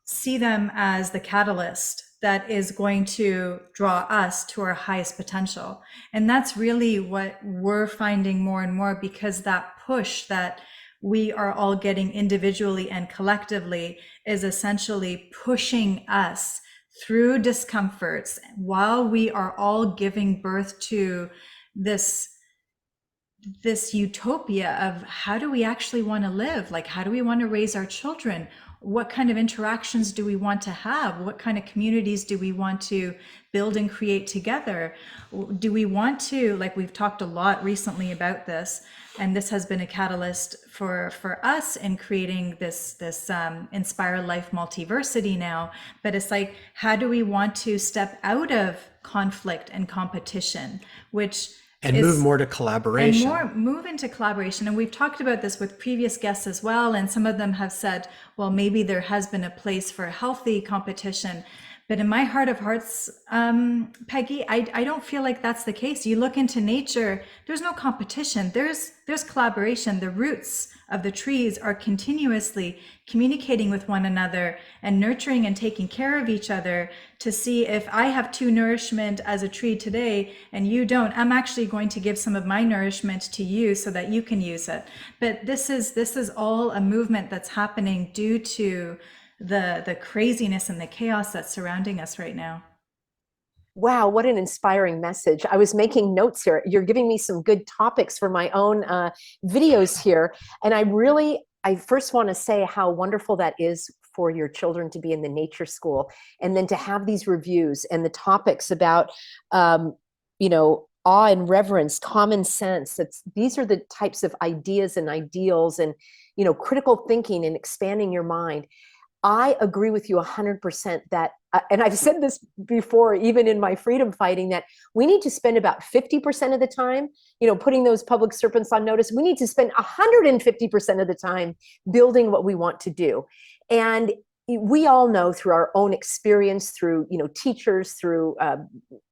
see them as the catalyst that is going to draw us to our highest potential. And that's really what we're finding more and more, because that push that we are all getting individually and collectively is essentially pushing us through discomforts while we are all giving birth to this utopia of how do we actually want to live? Like, how do we want to raise our children? What kind of interactions do we want to have? What kind of communities do we want to build and create together? Do we want to, like we've talked a lot recently about this, and this has been a catalyst for us in creating this Inspire Life Multiversity now, but it's like, how do we want to step out of conflict and competition, and move more to collaboration. And move into collaboration. And we've talked about this with previous guests as well. And some of them have said, well, maybe there has been a place for healthy competition. But in my heart of hearts, Peggy, I don't feel like that's the case. You look into nature, there's no competition. There's collaboration. The roots of the trees are continuously communicating with one another and nurturing and taking care of each other to see if I have true nourishment as a tree today and you don't, I'm actually going to give some of my nourishment to you so that you can use it. But this is all a movement that's happening due to the craziness and the chaos that's surrounding us right now. Wow, what an inspiring message. I was making notes here. You're giving me some good topics for my own videos here. And I first want to say how wonderful that is for your children to be in the nature school, and then to have these reviews and the topics about, awe and reverence, common sense. These are the types of ideas and ideals and, critical thinking and expanding your mind. I agree with you 100% that, and I've said this before, even in my freedom fighting, that we need to spend about 50% of the time, putting those public serpents on notice. We need to spend 150% of the time building what we want to do. And we all know through our own experience, through teachers, through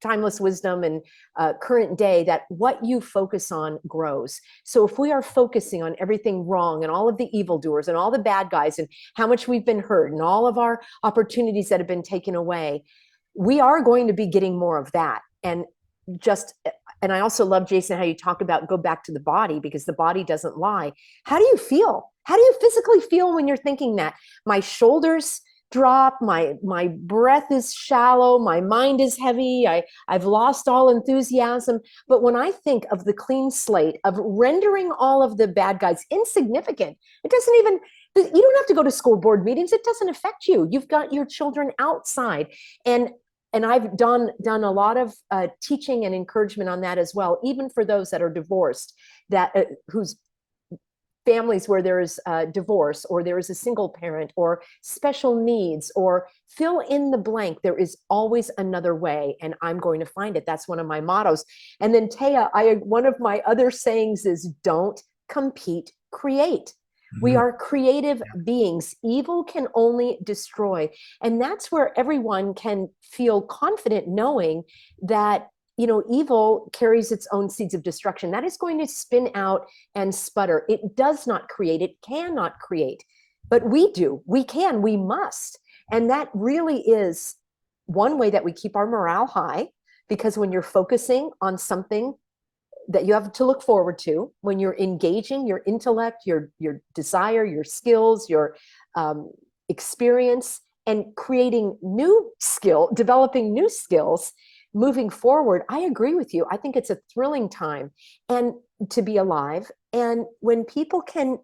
timeless wisdom and current day, that what you focus on grows. So if we are focusing on everything wrong and all of the evildoers and all the bad guys and how much we've been hurt and all of our opportunities that have been taken away, we are going to be getting more of that. And I also love, Jason, how you talk about go back to the body, because the body doesn't lie. How do you feel? How do you physically feel when you're thinking that? My shoulders drop, my breath is shallow, my mind is heavy, I've lost all enthusiasm. But when I think of the clean slate, of rendering all of the bad guys insignificant, it doesn't even, you don't have to go to school board meetings. It doesn't affect you. You've got your children outside. And I've done a lot of teaching and encouragement on that as well, even for those that are divorced, that whose families where there is divorce, or there is a single parent, or special needs, or fill in the blank. There is always another way, and I'm going to find it. That's one of my mottos. And then Taya, one of my other sayings is don't compete, create. We are creative beings. Evil can only destroy. And that's where everyone can feel confident knowing that, evil carries its own seeds of destruction. That is going to spin out and sputter. It does not create. It cannot create. But we do. We can. We must. And that really is one way that we keep our morale high, because when you're focusing on something that you have to look forward to, when you're engaging your intellect, your desire, your skills, your experience, and creating developing new skills, moving forward, I agree with you. I think it's a thrilling time and to be alive. And when people can,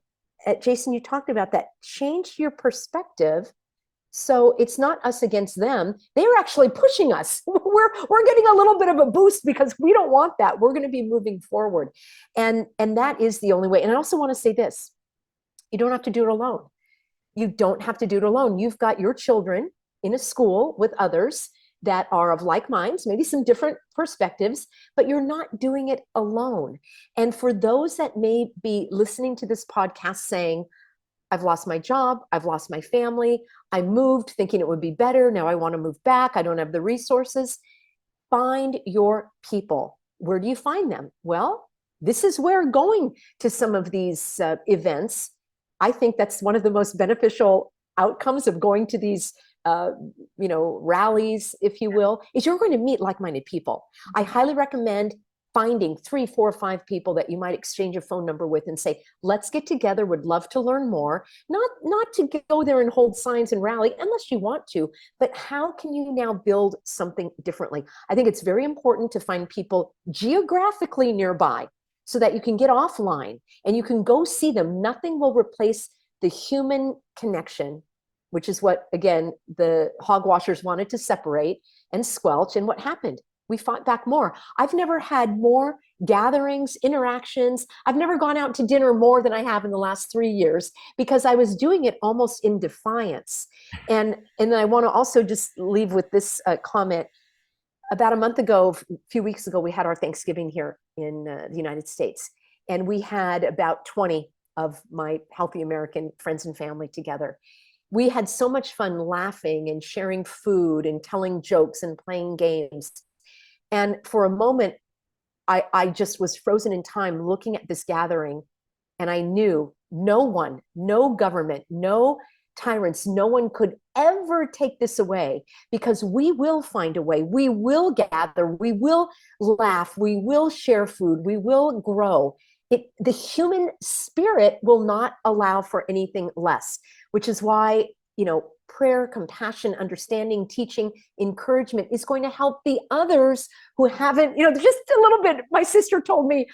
Jason, you talked about that, change your perspective. So it's not us against them. They're actually pushing us. We're getting a little bit of a boost because we don't want that. We're going to be moving forward. And that is the only way. And I also want to say this. You don't have to do it alone. You don't have to do it alone. You've got your children in a school with others that are of like minds, maybe some different perspectives, but you're not doing it alone. And for those that may be listening to this podcast saying, I've lost my job, I've lost my family, I moved thinking it would be better, now I want to move back, I don't have the resources. Find your people. Where do you find them? Well, this is where going to some of these events, I think that's one of the most beneficial outcomes of going to these rallies, if you will, is you're going to meet like-minded people. I highly recommend finding 3, 4, 5 people that you might exchange a phone number with and say, let's get together, would love to learn more. Not to go there and hold signs and rally unless you want to, but how can you now build something differently? I think it's very important to find people geographically nearby so that you can get offline and you can go see them. Nothing will replace the human connection, which is what, again, the hogwashers wanted to separate and squelch. And what happened? We fought back more. I've never had more gatherings, interactions. I've never gone out to dinner more than I have in the last 3 years because I was doing it almost in defiance. And I want to also just leave with this comment. About a month ago, a few weeks ago, we had our Thanksgiving here in the United States. And we had about 20 of my Healthy American friends and family together. we had so much fun laughing and sharing food and telling jokes and playing games. And for a moment, I just was frozen in time looking at this gathering, and I knew no one, no government, no tyrants, no one could ever take this away, because we will find a way. We will gather, we will laugh, we will share food, we will grow. The human spirit will not allow for anything less, which is why, prayer, compassion, understanding, teaching, encouragement is going to help the others who haven't, just a little bit. My sister told me,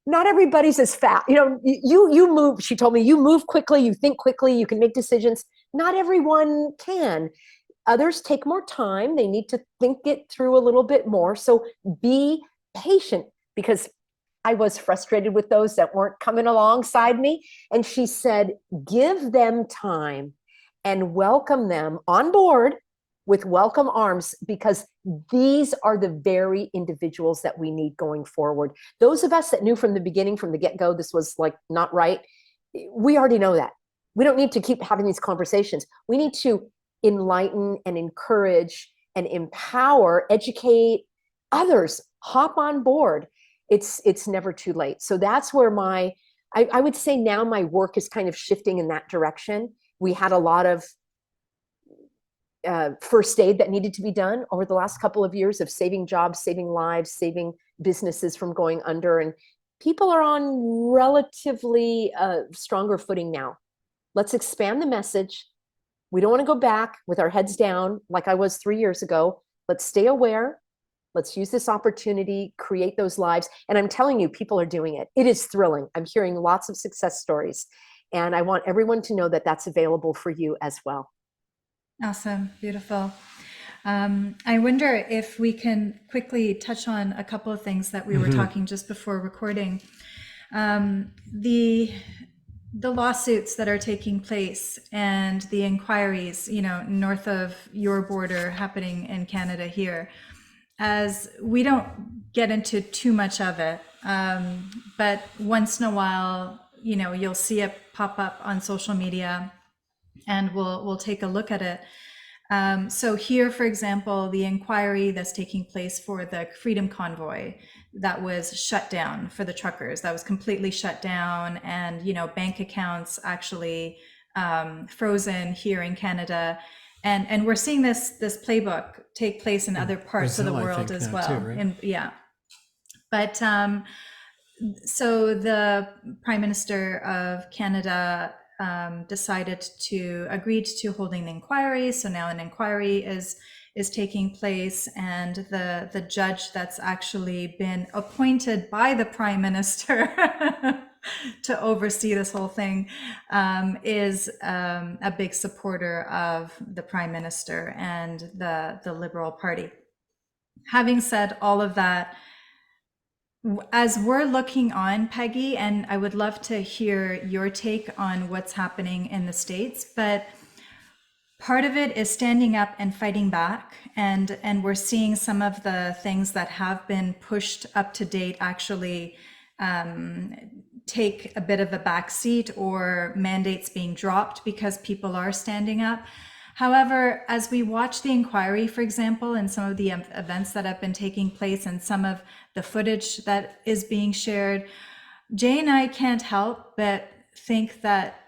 not everybody's as fast. You move, she told me, you move quickly, you think quickly, you can make decisions. Not everyone can. Others take more time. They need to think it through a little bit more. So be patient, because I was frustrated with those that weren't coming alongside me. And she said, give them time and welcome them on board with welcome arms, because these are the very individuals that we need going forward. Those of us that knew from the beginning, from the get-go, this was like not right, we already know that. We don't need to keep having these conversations. We need to enlighten and encourage and empower, educate others, hop on board. It's never too late. So that's where I would say now my work is kind of shifting in that direction. We had a lot of first aid that needed to be done over the last couple of years of saving jobs, saving lives, saving businesses from going under. And people are on relatively stronger footing now. Let's expand the message. We don't want to go back with our heads down like I was 3 years ago. Let's stay aware. Let's use this opportunity, create those lives. And I'm telling you, people are doing it. It is thrilling. I'm hearing lots of success stories. And I want everyone to know that that's available for you as well. Awesome. Beautiful. I wonder if we can quickly touch on a couple of things that we were talking just before recording. The lawsuits that are taking place and the inquiries, north of your border happening in Canada here, as we don't get into too much of it. But once in a while, you'll see it pop up on social media, and we'll take a look at it. So here, for example, the inquiry that's taking place for the Freedom Convoy that was shut down for the truckers, that was completely shut down, and bank accounts actually frozen here in Canada, and we're seeing this playbook take place in other parts of the world as well. Too, right? And but so the Prime Minister of Canada agreed to holding an inquiry. So now an inquiry is taking place, and the judge that's actually been appointed by the Prime Minister to oversee this whole thing is a big supporter of the Prime Minister and the Liberal Party. Having said all of that, as we're looking on, Peggy, and I would love to hear your take on what's happening in the States, but part of it is standing up and fighting back, and we're seeing some of the things that have been pushed up to date actually take a bit of a backseat, or mandates being dropped because people are standing up. However, as we watch the inquiry, for example, and some of the events that have been taking place and some of the footage that is being shared, Jay and I can't help but think that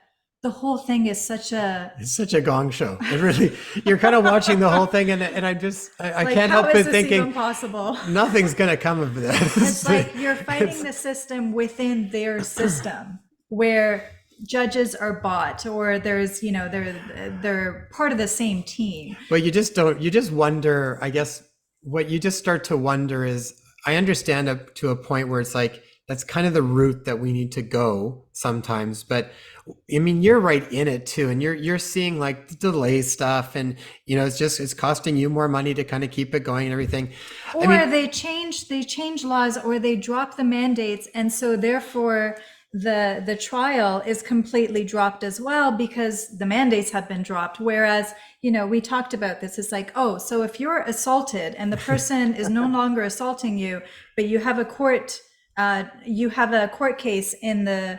the whole thing is it's such a gong show. It really, you're kind of watching the whole thing, and I can't help but thinking, possible? Nothing's going to come of this. It's like you're fighting the system within their system, where judges are bought, or there's they're part of the same team. But you just wonder, I guess what you just start to wonder is, I understand up to a point where it's like, that's kind of the route that we need to go sometimes. But I mean, you're right in it too, and you're seeing like the delay stuff, and it's costing you more money to kind of keep it going and everything. Or they change laws, or they drop the mandates, and so therefore the trial is completely dropped as well, because the mandates have been dropped. Whereas, we talked about this, it's like, oh, so if you're assaulted and the person is no longer assaulting you, but you have a court case in the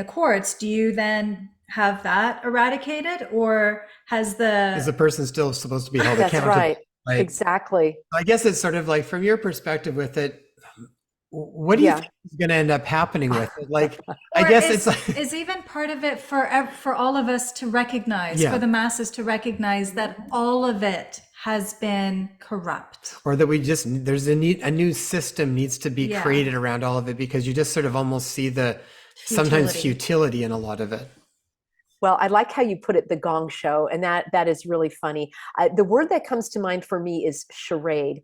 courts, do you then have that eradicated, or has Is the person still supposed to be held That's accountable? right. Right. Exactly. I guess it's sort of like from your perspective with it, what do you Yeah. think is going to end up happening with it? Like, I or guess it's like, is even part of it for all of us to recognize, for yeah, the masses to recognize that all of it has been corrupt. or that there's a new system needs to be Yeah. created around all of it because you just sort of almost see the sometimes futility in a lot of it. Well, I like how you put it, the gong show, and that is really funny. The word that comes to mind for me is charade,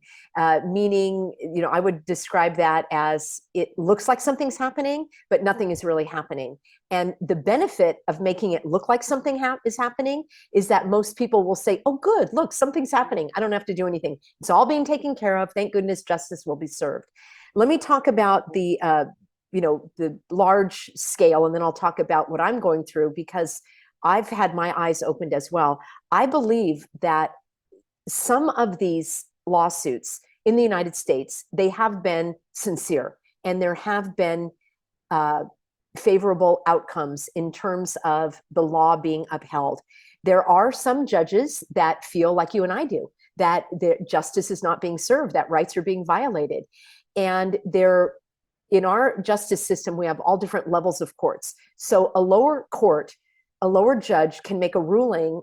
meaning, I would describe that as it looks like something's happening, but nothing is really happening. And the benefit of making it look like something is happening is that most people will say, oh, good, look, something's happening. I don't have to do anything. It's all being taken care of. Thank goodness justice will be served. Let me talk about the large scale, and then I'll talk about what I'm going through, because I've had my eyes opened as well. I believe that some of these lawsuits in the United States, they have been sincere, and there have been favorable outcomes in terms of the law being upheld. There are some judges that feel like you and I do, that the justice is not being served, that rights are being violated. And in our justice system, we have all different levels of courts. So a lower court, a lower judge can make a ruling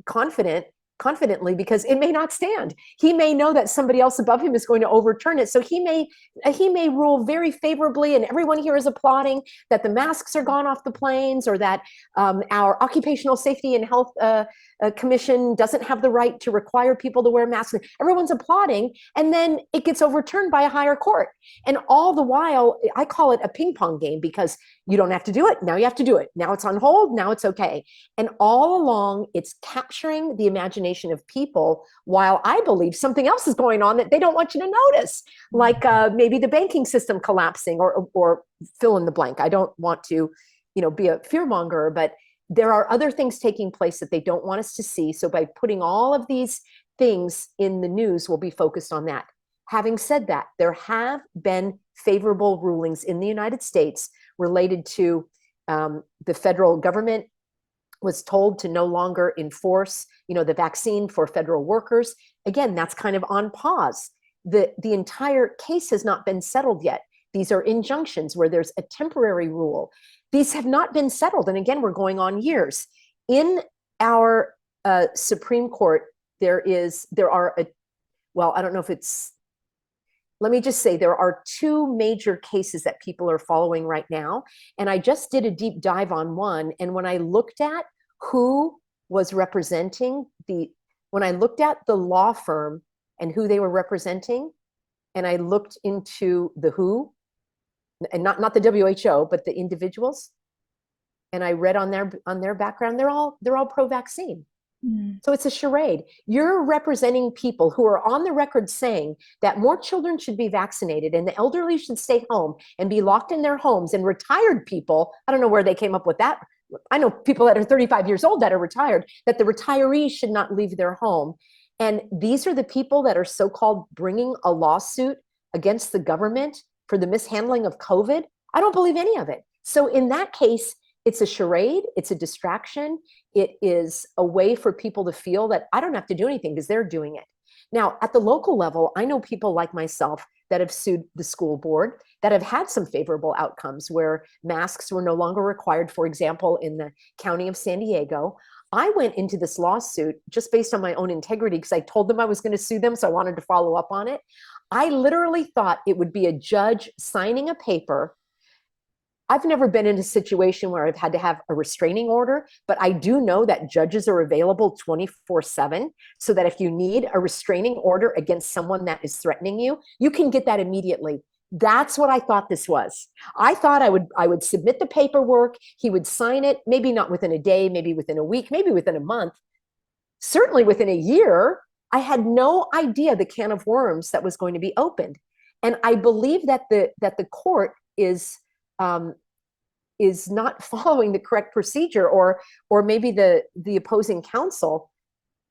confidently because it may not stand. He may know that somebody else above him is going to overturn it. So he may rule very favorably, and everyone here is applauding that the masks are gone off the planes, or that our Occupational Safety and Health Commission doesn't have the right to require people to wear masks. Everyone's applauding, and then it gets overturned by a higher court. And all the while, I call it a ping pong game, because you don't have to do it. Now you have to do it. Now it's on hold. Now it's okay. And all along, it's capturing the imagination of people, while I believe something else is going on that they don't want you to notice, like maybe the banking system collapsing, or fill in the blank. I don't want to, be a fearmonger, but there are other things taking place that they don't want us to see. So by putting all of these things in the news, we'll be focused on that. Having said that, there have been favorable rulings in the United States related to the federal government was told to no longer enforce, the vaccine for federal workers. Again, that's kind of on pause. The entire case has not been settled yet. These are injunctions where there's a temporary rule. These have not been settled. And again, we're going on years. In our Supreme Court, I don't know if it's, let me just say, there are two major cases that people are following right now. And I just did a deep dive on one. And when I looked at who was representing when I looked at the law firm and who they were representing, and I looked into the WHO, and not the WHO, but the individuals, and I read on their background, they're all pro-vaccine. So it's a charade. You're representing people who are on the record saying that more children should be vaccinated and the elderly should stay home and be locked in their homes, and retired people, I don't know where they came up with that. I know people that are 35 years old that are retired, that the retirees should not leave their home. And these are the people that are so-called bringing a lawsuit against the government for the mishandling of COVID. I don't believe any of it. So in that case, it's a charade, it's a distraction. It is a way for people to feel that I don't have to do anything because they're doing it. Now, at the local level, I know people like myself that have sued the school board that have had some favorable outcomes where masks were no longer required. For example, in the county of San Diego, I went into this lawsuit just based on my own integrity because I told them I was going to sue them, so I wanted to follow up on it. I literally thought it would be a judge signing a paper. I've never been in a situation where I've had to have a restraining order, but I do know that judges are available 24/7, so that if you need a restraining order against someone that is threatening you, you can get that immediately. That's what I thought this was. I thought I would submit the paperwork, he would sign it, maybe not within a day, maybe within a week, maybe within a month, certainly within a year. I had no idea the can of worms that was going to be opened. And I believe that the court is not following the correct procedure, or maybe the opposing counsel,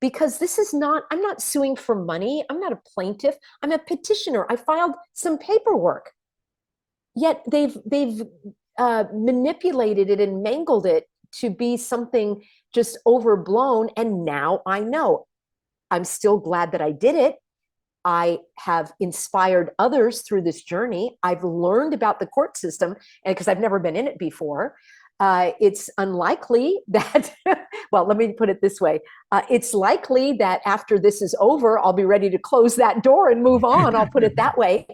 because this is not, I'm not suing for money. I'm not a plaintiff. I'm a petitioner. I filed some paperwork. Yet they've manipulated it and mangled it to be something just overblown. And now I know. I'm still glad that I did it. I have inspired others through this journey. I've learned about the court system, and because I've never been in it before, it's unlikely that, well, let me put it this way. It's likely that after this is over, I'll be ready to close that door and move on. I'll put it that way.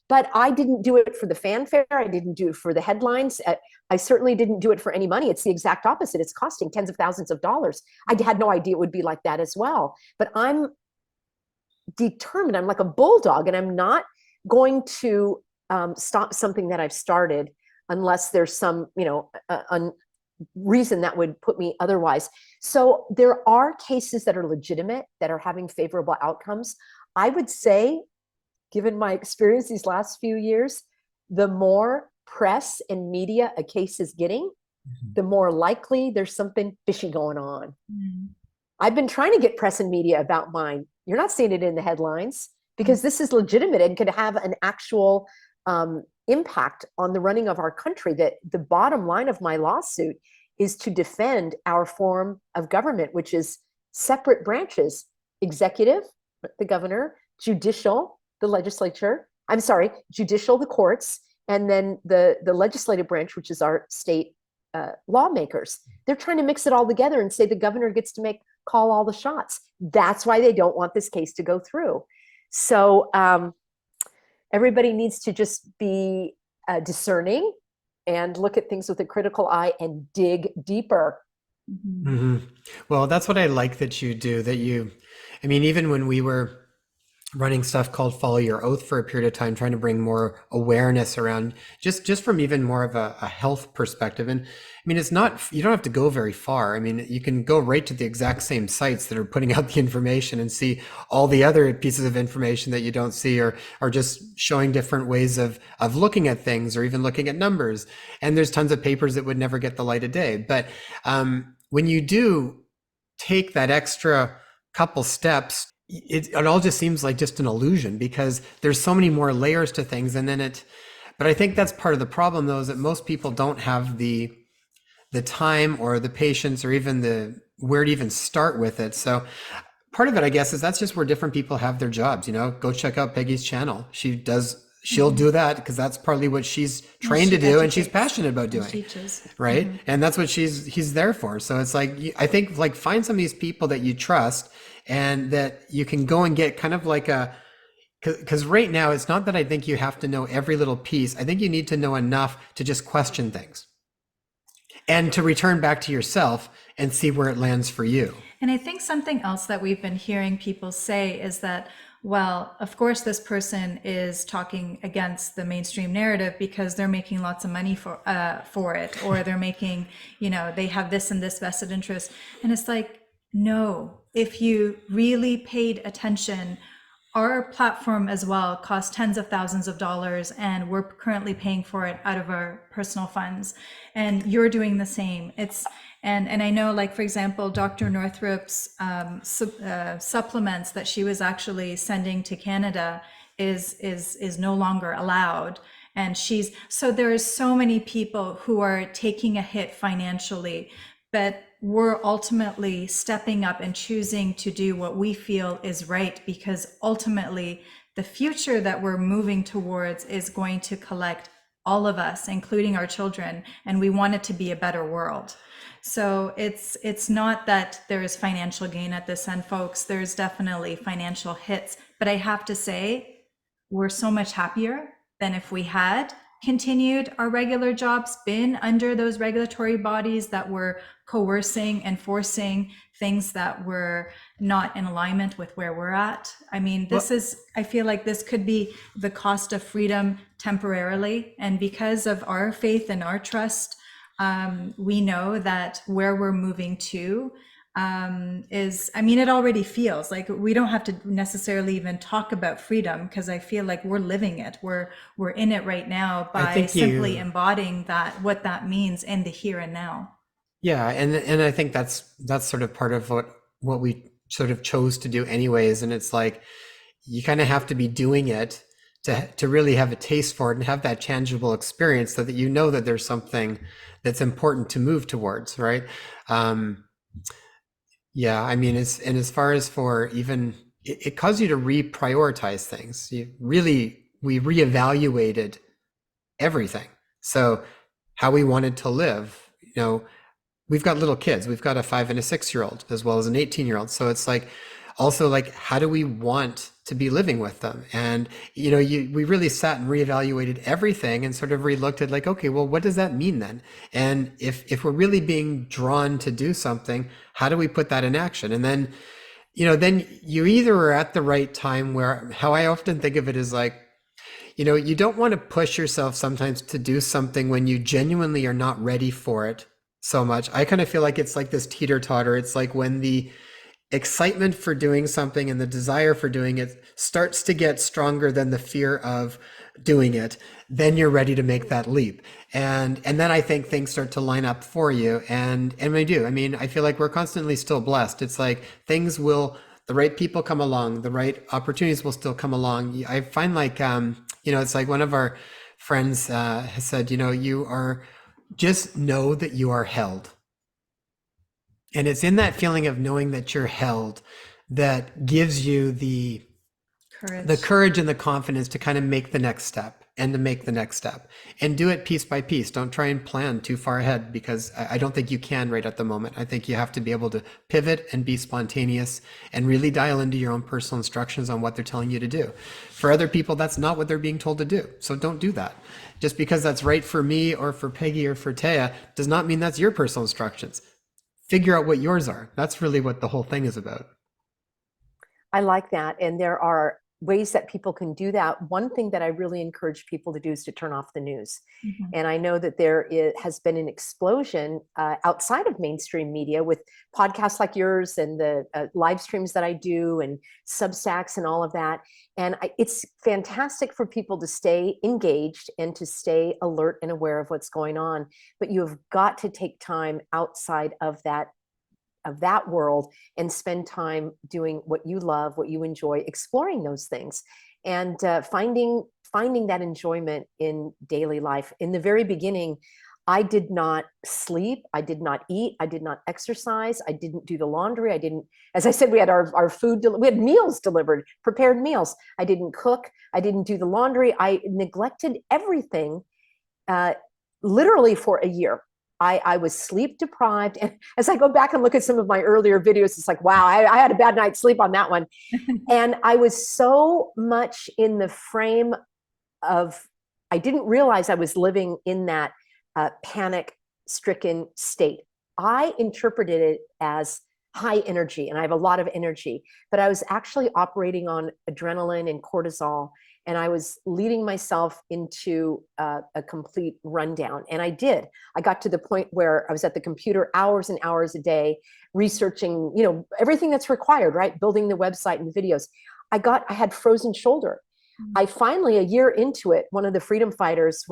But I didn't do it for the fanfare. I didn't do it for the headlines. I certainly didn't do it for any money. It's the exact opposite. It's costing tens of thousands of dollars. I had no idea it would be like that as well. But I'm determined. I'm like a bulldog, and I'm not going to stop something that I've started unless there's some, reason that would put me otherwise. So there are cases that are legitimate, that are having favorable outcomes. I would say, given my experience these last few years, the more press and media a case is getting, the more likely there's something fishy going on. I've been trying to get press and media about mine. You're not seeing it in the headlines because this is legitimate and could have an actual impact on the running of our country. That the bottom line of my lawsuit is to defend our form of government, which is separate branches: executive, the governor; judicial, the legislature, judicial, the courts, and then the legislative branch, which is our state lawmakers. They're trying to mix it all together and say the governor gets to call all the shots. That's why they don't want this case to go through. So everybody needs to just be discerning and look at things with a critical eye and dig deeper. Well, that's what I like that you do, even when we were running stuff called Follow Your Oath for a period of time, trying to bring more awareness around just from even more of a health perspective. And it's not, you don't have to go very far. You can go right to the exact same sites that are putting out the information and see all the other pieces of information that you don't see, or just showing different ways of looking at things, or even looking at numbers. And there's tons of papers that would never get the light of day. But when you do take that extra couple steps, it all just seems like just an illusion, because there's so many more layers to things. But I think that's part of the problem, though, is that most people don't have the time or the patience, or even where to even start with it. So part of it, I guess, is that's just where different people have their jobs. Go check out Peggy's channel. She'll do that because that's partly what she's trained to do, and she's passionate about doing, right? And that's what he's there for. So it's like, I think, like, find some of these people that you trust and that you can go and get kind of like because right now, it's not that I think you have to know every little piece. I think you need to know enough to just question things and to return back to yourself and see where it lands for you. And I think something else that we've been hearing people say is that, well, of course, this person is talking against the mainstream narrative because they're making lots of money for it, or they're making, they have this and this vested interest. And it's like, no, if you really paid attention, our platform as well costs tens of thousands of dollars, and we're currently paying for it out of our personal funds. And you're doing the same. And I know, like, for example, Dr. Northrup's supplements that she was actually sending to Canada is no longer allowed. And so there's so many people who are taking a hit financially, but we're ultimately stepping up and choosing to do what we feel is right, because ultimately the future that we're moving towards is going to collect all of us, including our children, and we want it to be a better world. So it's not that there is financial gain at this end, folks. There's definitely financial hits, but I have to say, we're so much happier than if we had continued our regular jobs, been under those regulatory bodies that were coercing and forcing things that were not in alignment with where we're at. I feel like this could be the cost of freedom temporarily. And because of our faith and our trust, we know that where we're moving to it already feels like we don't have to necessarily even talk about freedom, because I feel like we're living it. We're in it right now by simply embodying what that means in the here and now. Yeah, and I think that's sort of part of what we sort of chose to do anyways. And it's like, you kind of have to be doing it to really have a taste for it and have that tangible experience so that you know that there's something that's important to move towards, right? Um, yeah, I mean, and as far as for even, it caused you to reprioritize things. We reevaluated everything. So how we wanted to live, we've got little kids. We've got a 5 and a 6-year-old as well as an 18-year-old. So it's like, also like, how do we want to be living with them? And, we really sat and reevaluated everything and sort of relooked at like, okay, well, what does that mean then? And if we're really being drawn to do something, how do we put that in action? And then, then you either are at the right time where, how I often think of it is like, you don't want to push yourself sometimes to do something when you genuinely are not ready for it so much. I kind of feel like it's like this teeter-totter. It's like when the excitement for doing something and the desire for doing it starts to get stronger than the fear of doing it, then you're ready to make that leap. And then I think things start to line up for you. And they do. I mean, I feel like we're constantly still blessed. It's like the right people come along, the right opportunities will still come along. I find like, it's like one of our friends has said, just know that you are held. And it's in that feeling of knowing that you're held that gives you the courage and the confidence to kind of make the next step and to make the next step and do it piece by piece. Don't try and plan too far ahead, because I don't think you can right at the moment. I think you have to be able to pivot and be spontaneous and really dial into your own personal instructions on what they're telling you to do. For other people, that's not what they're being told to do. So don't do that. Just because that's right for me or for Peggy or for Taya does not mean that's your personal instructions. Figure out what yours are. That's really what the whole thing is about. I like that. And there are ways that people can do that. One thing that I really encourage people to do is to turn off the news. Mm-hmm. And I know that has been an explosion outside of mainstream media with podcasts like yours and the live streams that I do and Substacks and all of that. And it's fantastic for people to stay engaged and to stay alert and aware of what's going on. But you've got to take time outside of that world and spend time doing what you love, what you enjoy, exploring those things, and finding that enjoyment in daily life. In the very beginning, I did not sleep, I did not eat, I did not exercise, I didn't do the laundry, I didn't, as I said, we had our food, we had meals delivered, prepared meals. I didn't cook, I didn't do the laundry, I neglected everything literally for a year. I was sleep deprived. And as I go back and look at some of my earlier videos, it's like, wow, I had a bad night's sleep on that one. And I was so much in the frame of, I didn't realize I was living in that panic-stricken state. I interpreted it as high energy, and I have a lot of energy, but I was actually operating on adrenaline and cortisol, and I was leading myself into a complete rundown. And I did. I got to the point where I was at the computer hours and hours a day, researching, everything that's required, right? Building the website and the videos. I had frozen shoulder. I finally, a year into it, one of the freedom fighters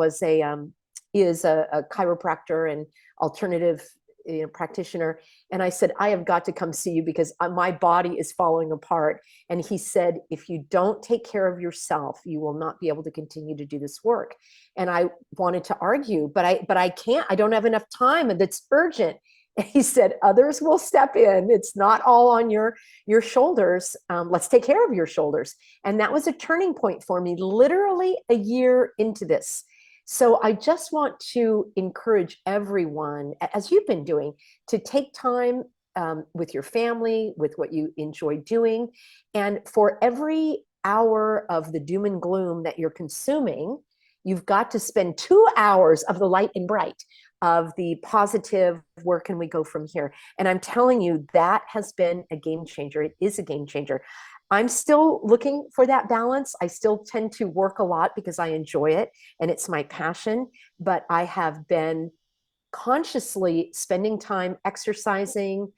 is a chiropractor and alternative practitioner. And I said, I have got to come see you because my body is falling apart. And he said, if you don't take care of yourself, you will not be able to continue to do this work. And I wanted to argue, but I can't, I don't have enough time, and it's urgent. And he said, others will step in. It's not all on your shoulders. Let's take care of your shoulders. And that was a turning point for me, literally a year into this. So I just want to encourage everyone, as you've been doing, to take time with your family, with what you enjoy doing. And for every hour of the doom and gloom that you're consuming, you've got to spend 2 hours of the light and bright, of the positive, where can we go from here? And I'm telling you, that has been a game changer. It is a game changer. I'm still looking for that balance. I still tend to work a lot because I enjoy it and it's my passion, but I have been consciously spending time exercising,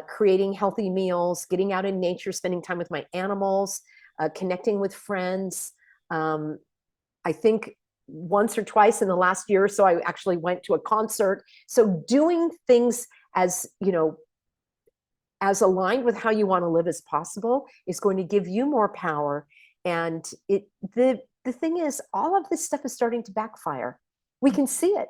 creating healthy meals, getting out in nature, spending time with my animals, connecting with friends. I think once or twice in the last year or so, I actually went to a concert. So doing things as aligned with how you want to live as possible is going to give you more power. And the thing is, all of this stuff is starting to backfire. We can see it.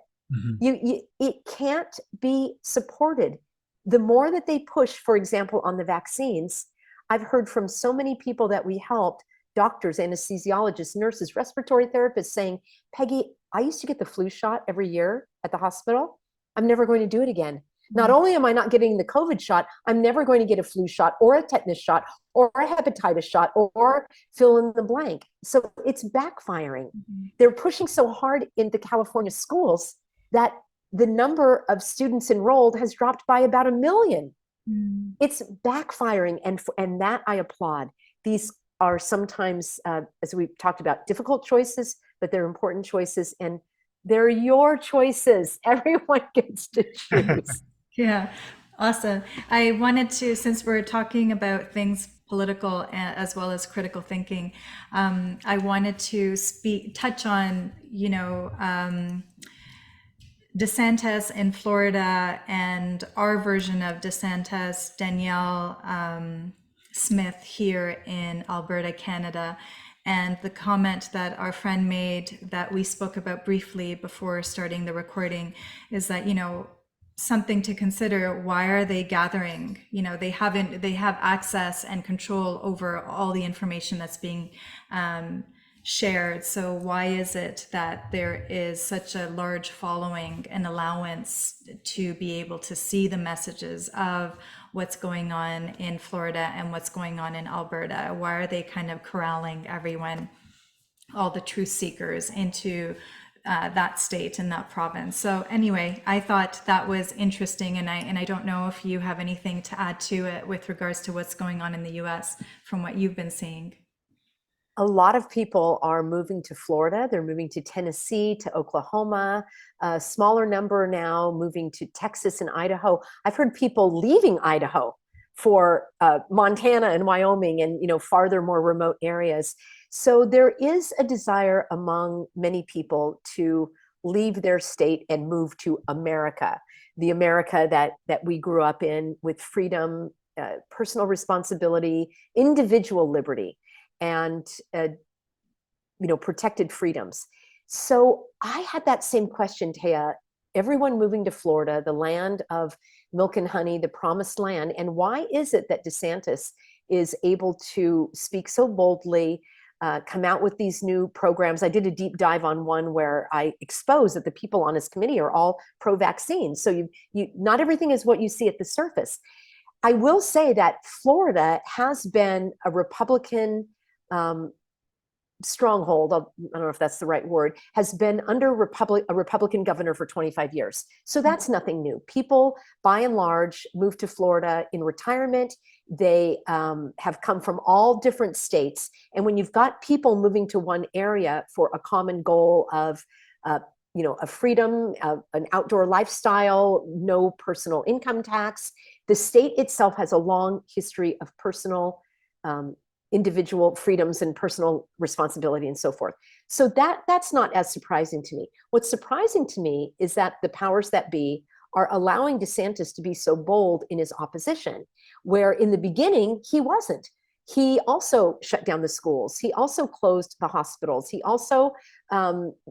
It can't be supported. The more that they push, for example, on the vaccines, I've heard from so many people that we helped, doctors, anesthesiologists, nurses, respiratory therapists, saying, Peggy, I used to get the flu shot every year at the hospital. I'm never going to do it again. Not only am I not getting the COVID shot, I'm never going to get a flu shot or a tetanus shot or a hepatitis shot or fill in the blank. So it's backfiring. They're pushing so hard in the California schools that the number of students enrolled has dropped by about 1 million. It's backfiring, and that I applaud. These are sometimes, as we've talked about, difficult choices, but they're important choices, and they're your choices. Everyone gets to choose. Yeah, awesome. I wanted to, since we're talking about things political as well as critical thinking, I wanted to touch on, DeSantis in Florida and our version of DeSantis, Danielle Smith here in Alberta, Canada. And the comment that our friend made that we spoke about briefly before starting the recording is that, something to consider. Why are they gathering? They have access and control over all the information that's being shared. So why is it that there is such a large following and allowance to be able to see the messages of what's going on in Florida and what's going on in Alberta? Why are they kind of corralling everyone, all the truth seekers, into that state and that province? So anyway, I thought that was interesting, and I don't know if you have anything to add to it with regards to what's going on in the US from what you've been seeing. A lot of people are moving to Florida. They're moving to Tennessee, to Oklahoma, a smaller number now moving to Texas and Idaho. I've heard people leaving Idaho for Montana and Wyoming and farther, more remote areas. So there is a desire among many people to leave their state and move to America, the America that we grew up in, with freedom, personal responsibility, individual liberty, and protected freedoms. So I had that same question, Taya. Everyone moving to Florida, the land of milk and honey, the promised land, and why is it that DeSantis is able to speak so boldly, come out with these new programs? I did a deep dive on one where I exposed that the people on his committee are all pro-vaccine. So you not everything is what you see at the surface. I will say that Florida has been a Republican stronghold, I don't know if that's the right word, has been under a Republican governor for 25 years. So that's nothing new. People, by and large, move to Florida in retirement. They have come from all different states. And when you've got people moving to one area for a common goal of a freedom, an outdoor lifestyle, no personal income tax, the state itself has a long history of personal individual freedoms and personal responsibility and so forth. So that's not as surprising to me. What's surprising to me is that the powers that be are allowing DeSantis to be so bold in his opposition, where in the beginning he wasn't. He also shut down the schools. He also closed the hospitals. He also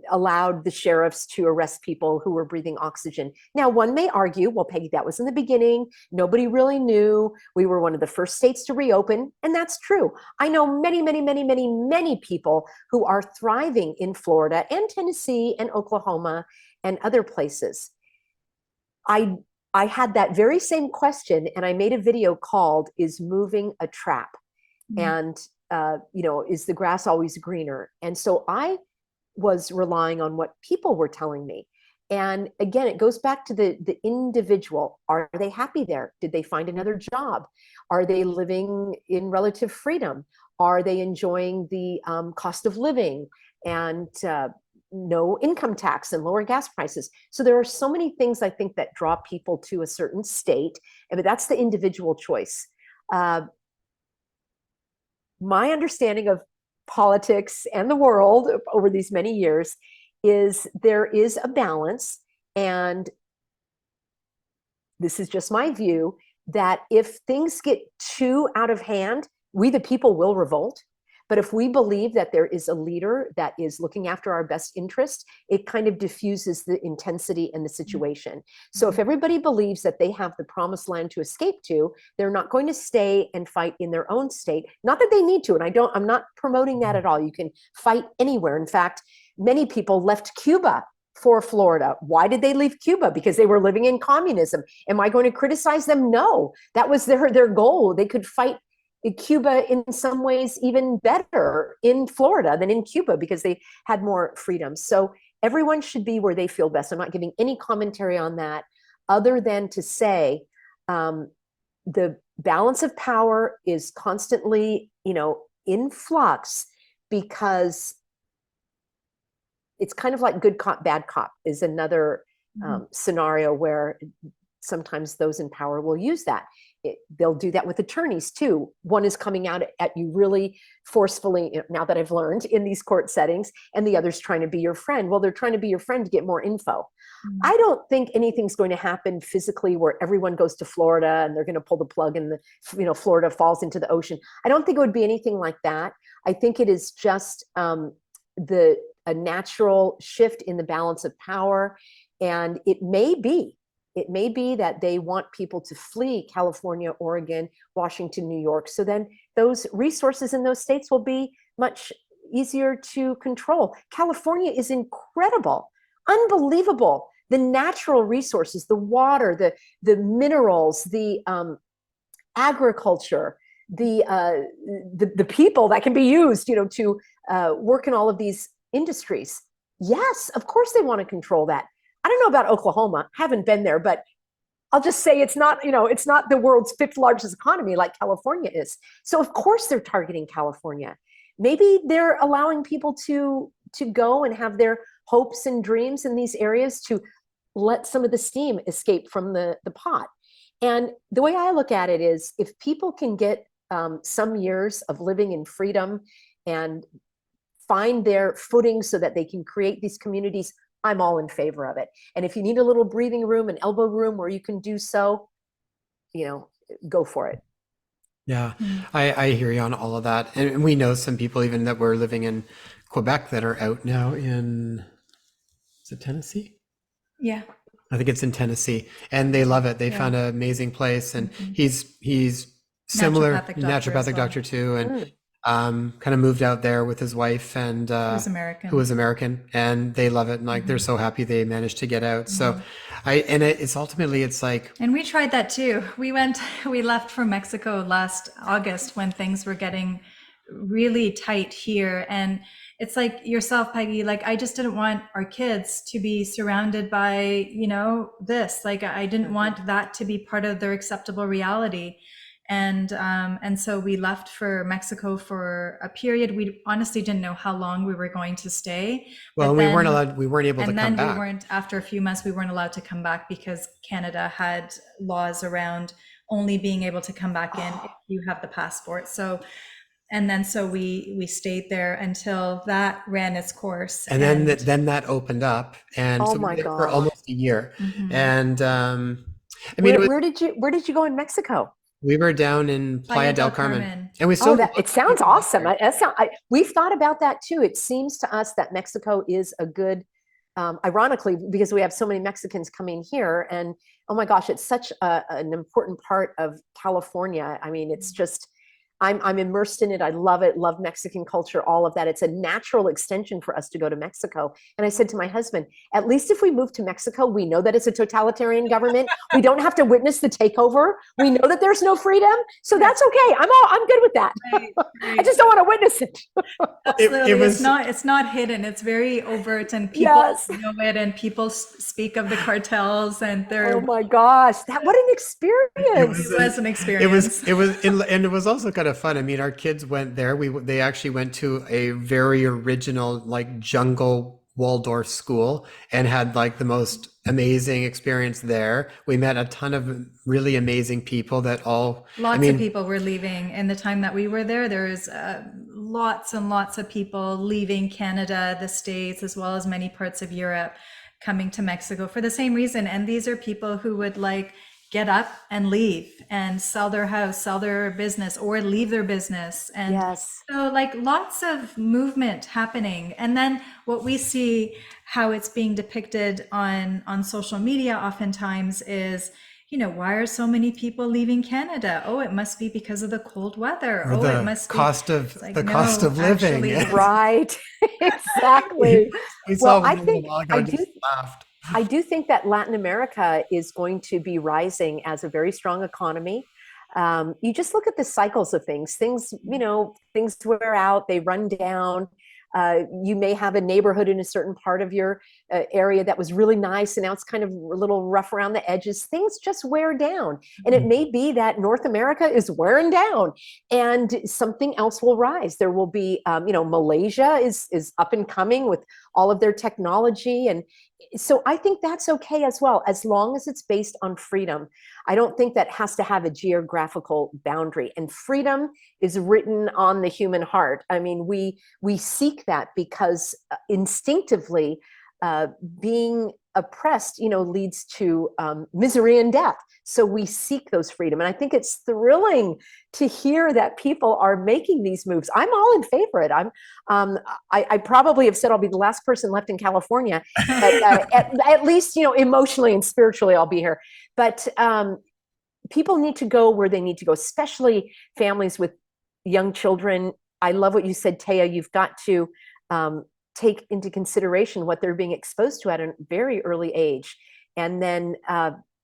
allowed the sheriffs to arrest people who were breathing oxygen. Now, one may argue, well, Peggy, that was in the beginning. Nobody really knew. We were one of the first states to reopen, and that's true. I know many, many, many, many, many people who are thriving in Florida and Tennessee and Oklahoma and other places. I had that very same question, and I made a video called, "Is moving a trap?" And, is the grass always greener? And so I was relying on what people were telling me. And again, it goes back to the individual. Are they happy there? Did they find another job? Are they living in relative freedom? Are they enjoying the cost of living and no income tax and lower gas prices? So there are so many things, I think, that draw people to a certain state, but that's the individual choice. My understanding of politics and the world over these many years is there is a balance, and this is just my view, that if things get too out of hand, we the people will revolt. But if we believe that there is a leader that is looking after our best interest, it kind of diffuses the intensity and the situation. So if everybody believes that they have the promised land to escape to, they're not going to stay and fight in their own state. Not that they need to, and I'm not promoting that at all. You can fight anywhere. In fact, many people left Cuba for Florida. Why did they leave Cuba? Because they were living in communism. Am I going to criticize them? No, that was their goal. They could fight Cuba in some ways even better in Florida than in Cuba because they had more freedom. So everyone should be where they feel best. I'm not giving any commentary on that other than to say the balance of power is constantly, in flux, because it's kind of like good cop, bad cop is another scenario where sometimes those in power will use that. They'll do that with attorneys too. One is coming out at you really forcefully, now that I've learned in these court settings, and the other's trying to be your friend. Well, they're trying to be your friend to get more info. I don't think anything's going to happen physically where everyone goes to Florida and they're going to pull the plug and Florida falls into the ocean. I don't think it would be anything like that. I think it is just a natural shift in the balance of power. And it may be that they want people to flee California, Oregon, Washington, New York. So then those resources in those states will be much easier to control. California is incredible, unbelievable. The natural resources, the water, the minerals, the agriculture, the people that can be used, to work in all of these industries. Yes, of course they want to control that. I don't know about Oklahoma, haven't been there, but I'll just say it's not the world's 5th largest economy like California is. So of course they're targeting California. Maybe they're allowing people to go and have their hopes and dreams in these areas to let some of the steam escape from the pot. And the way I look at it is, if people can get some years of living in freedom and find their footing so that they can create these communities, I'm all in favor of it. And if you need a little breathing room and elbow room where you can do so, go for it. Yeah, I hear you on all of that. And we know some people even that were living in Quebec that are out now in, is it Tennessee? Yeah. I think it's in Tennessee, and they love it. They found an amazing place, and he's similar naturopathic doctor too, and kind of moved out there with his wife and who was American, and they love it, and like they're so happy they managed to get out. So it's ultimately it's like, and we tried that too. We left for Mexico last August when things were getting really tight here, and it's like yourself, Peggy, like I just didn't want our kids to be surrounded by this, like I didn't want that to be part of their acceptable reality. And so we left for Mexico for a period. We honestly didn't know how long we were going to stay. Well, we weren't able to come back. After a few months, we weren't allowed to come back because Canada had laws around only being able to come back in if you have the passport. So we stayed there until that ran its course. And then that opened up, and so we were there for almost a year. And where did you go in Mexico? We were down in Playa del Carmen. And we still it sounds awesome. We've thought about that too. It seems to us that Mexico is a good, ironically, because we have so many Mexicans coming here, and oh my gosh, it's such an important part of California. I mean, it's just, I'm immersed in it. I love it. Love Mexican culture, all of that. It's a natural extension for us to go to Mexico. And I said to my husband, at least if we move to Mexico, we know that it's a totalitarian government. We don't have to witness the takeover. We know that there's no freedom. So that's okay. I'm good with that. Right. I just don't want to witness it. Absolutely. It's not hidden. It's very overt, and people know it, and people speak of the cartels, and they're, oh my gosh, what an experience. It was an experience. And it was also kind of fun. I mean, our kids went there. They actually went to a very original, like, jungle Waldorf school and had like the most amazing experience there. We met a ton of really amazing people that lots of people were leaving in the time that we were there. There was lots and lots of people leaving Canada, the States, as well as many parts of Europe, coming to Mexico for the same reason. And these are people who would like get up and leave and sell their house, sell their business, or leave their business. And Yes. so like lots of movement happening. And then what we see, how it's being depicted on social media oftentimes is, why are so many people leaving Canada? Oh, it must be because of the cold weather. Or Oh, it the must be. cost of It's like, the cost no, of living. actually, Right. Exactly. We Well, saw I one think little dog, I I do just laughed. I do think that Latin America is going to be rising as a very strong economy. You just look at the cycles of things. Things wear out, they run down. You may have a neighborhood in a certain part of your area that was really nice, and now it's kind of a little rough around the edges. Things just wear down. And it may be that North America is wearing down and something else will rise. There will be, Malaysia is up and coming with all of their technology. And so I think that's okay as well, as long as it's based on freedom. I don't think that has to have a geographical boundary. And freedom is written on the human heart. I mean, we seek that because instinctively, being oppressed, leads to misery and death. So we seek those freedom. And I think it's thrilling to hear that people are making these moves. I'm all in favor of it. I probably have said I'll be the last person left in California, but at least, emotionally and spiritually, I'll be here. But people need to go where they need to go, especially families with young children. I love what you said, Taya. You've got to take into consideration what they're being exposed to at a very early age. And then,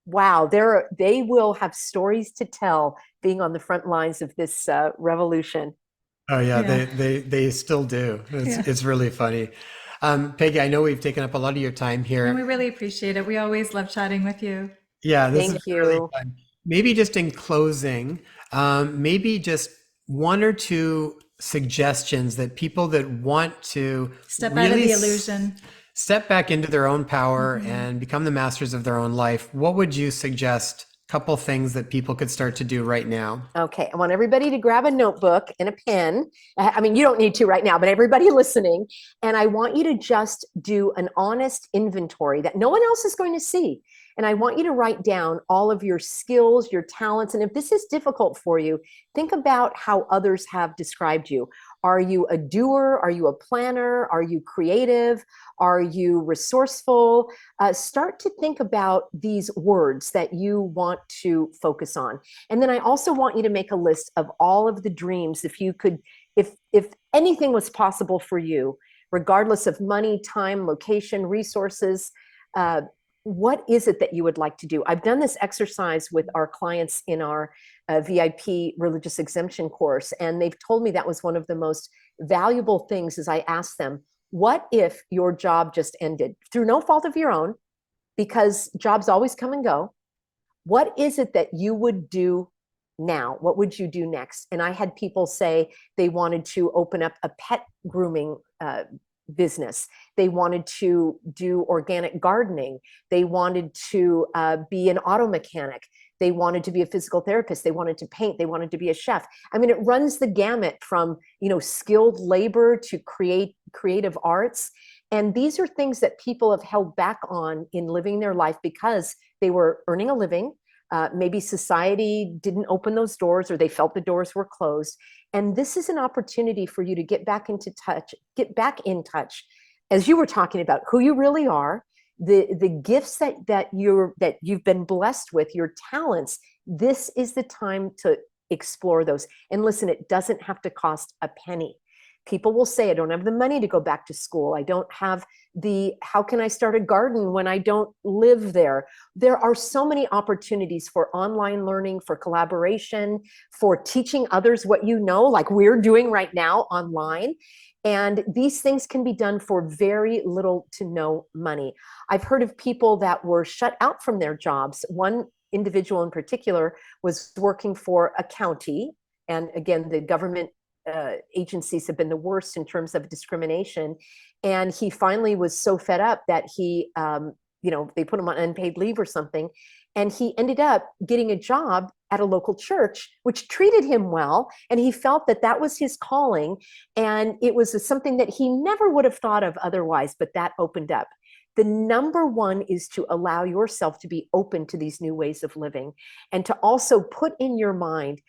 wow, they will have stories to tell being on the front lines of this revolution. Oh yeah, Yeah. they still do. Yeah. It's really funny. Peggy, I know we've taken up a lot of your time And here. we really appreciate it. We always love chatting with you. Yeah, this Thank is really you. fun. Maybe just in closing, maybe just one or two suggestions that people that want to Step out of really the illusion. step back into their own power and become the masters of their own life, what would you suggest? Couple things that people could start to do right now. Okay, I want everybody to grab a notebook and a pen. I mean, you don't need to right now, but everybody listening. And I want you to just do an honest inventory that no one else is going to see. And I want you to write down all of your skills, your talents. And if this is difficult for you, think about how others have described you. Are you a doer? Are you a planner? Are you creative? Are you resourceful? Start to think about these words that you want to focus on. And then I also want you to make a list of all of the dreams. If you could, if anything was possible for you, regardless of money, time, location, resources, what is it that you would like to do? I've done this exercise with our clients in our VIP religious exemption course, and they've told me that was one of the most valuable things. As I asked them, what if your job just ended through no fault of your own, because jobs always come and go? What is it that you would do now? What would you do next? And I had people say they wanted to open up a pet grooming business. They wanted to do organic gardening. They wanted to be an auto mechanic. They wanted to be a physical therapist. They wanted to paint. They wanted to be a chef. I mean, it runs the gamut from, skilled labor to creative arts. And these are things that people have held back on in living their life because they were earning a living. Maybe society didn't open those doors, or they felt the doors were closed. And this is an opportunity for you to get back in touch, as you were talking about, who you really are, the gifts that you've been blessed with, your talents. This is the time to explore those. And listen, it doesn't have to cost a penny. People will say, I don't have the money to go back to school. I don't have how can I start a garden when I don't live there? There are so many opportunities for online learning, for collaboration, for teaching others what you know, like we're doing right now online. And these things can be done for very little to no money. I've heard of people that were shut out from their jobs. One individual in particular was working for a county. And again, the government agencies have been the worst in terms of discrimination. And he finally was so fed up that he, they put him on unpaid leave or something. And he ended up getting a job at a local church, which treated him well. And he felt that that was his calling. And it was something that he never would have thought of otherwise, but that opened up. The number one is to allow yourself to be open to these new ways of living, and to also put in your mind,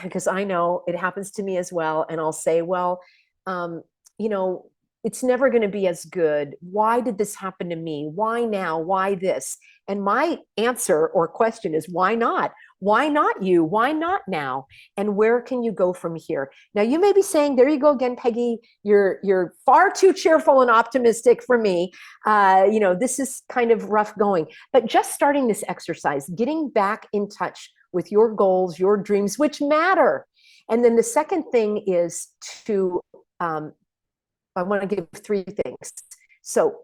because I know it happens to me as well. And I'll say, well, um, you know, it's never going to be as good. Why did this happen to me? Why now? Why this? And my answer or question is, why not? Why not you? Why not now? And where can you go from here? Now, you may be saying, there you go again, Peggy, you're far too cheerful and optimistic for me. This is kind of rough going. But just starting this exercise, getting back in touch with your goals, your dreams, which matter. And then the second thing is to, I want to give 3 things. So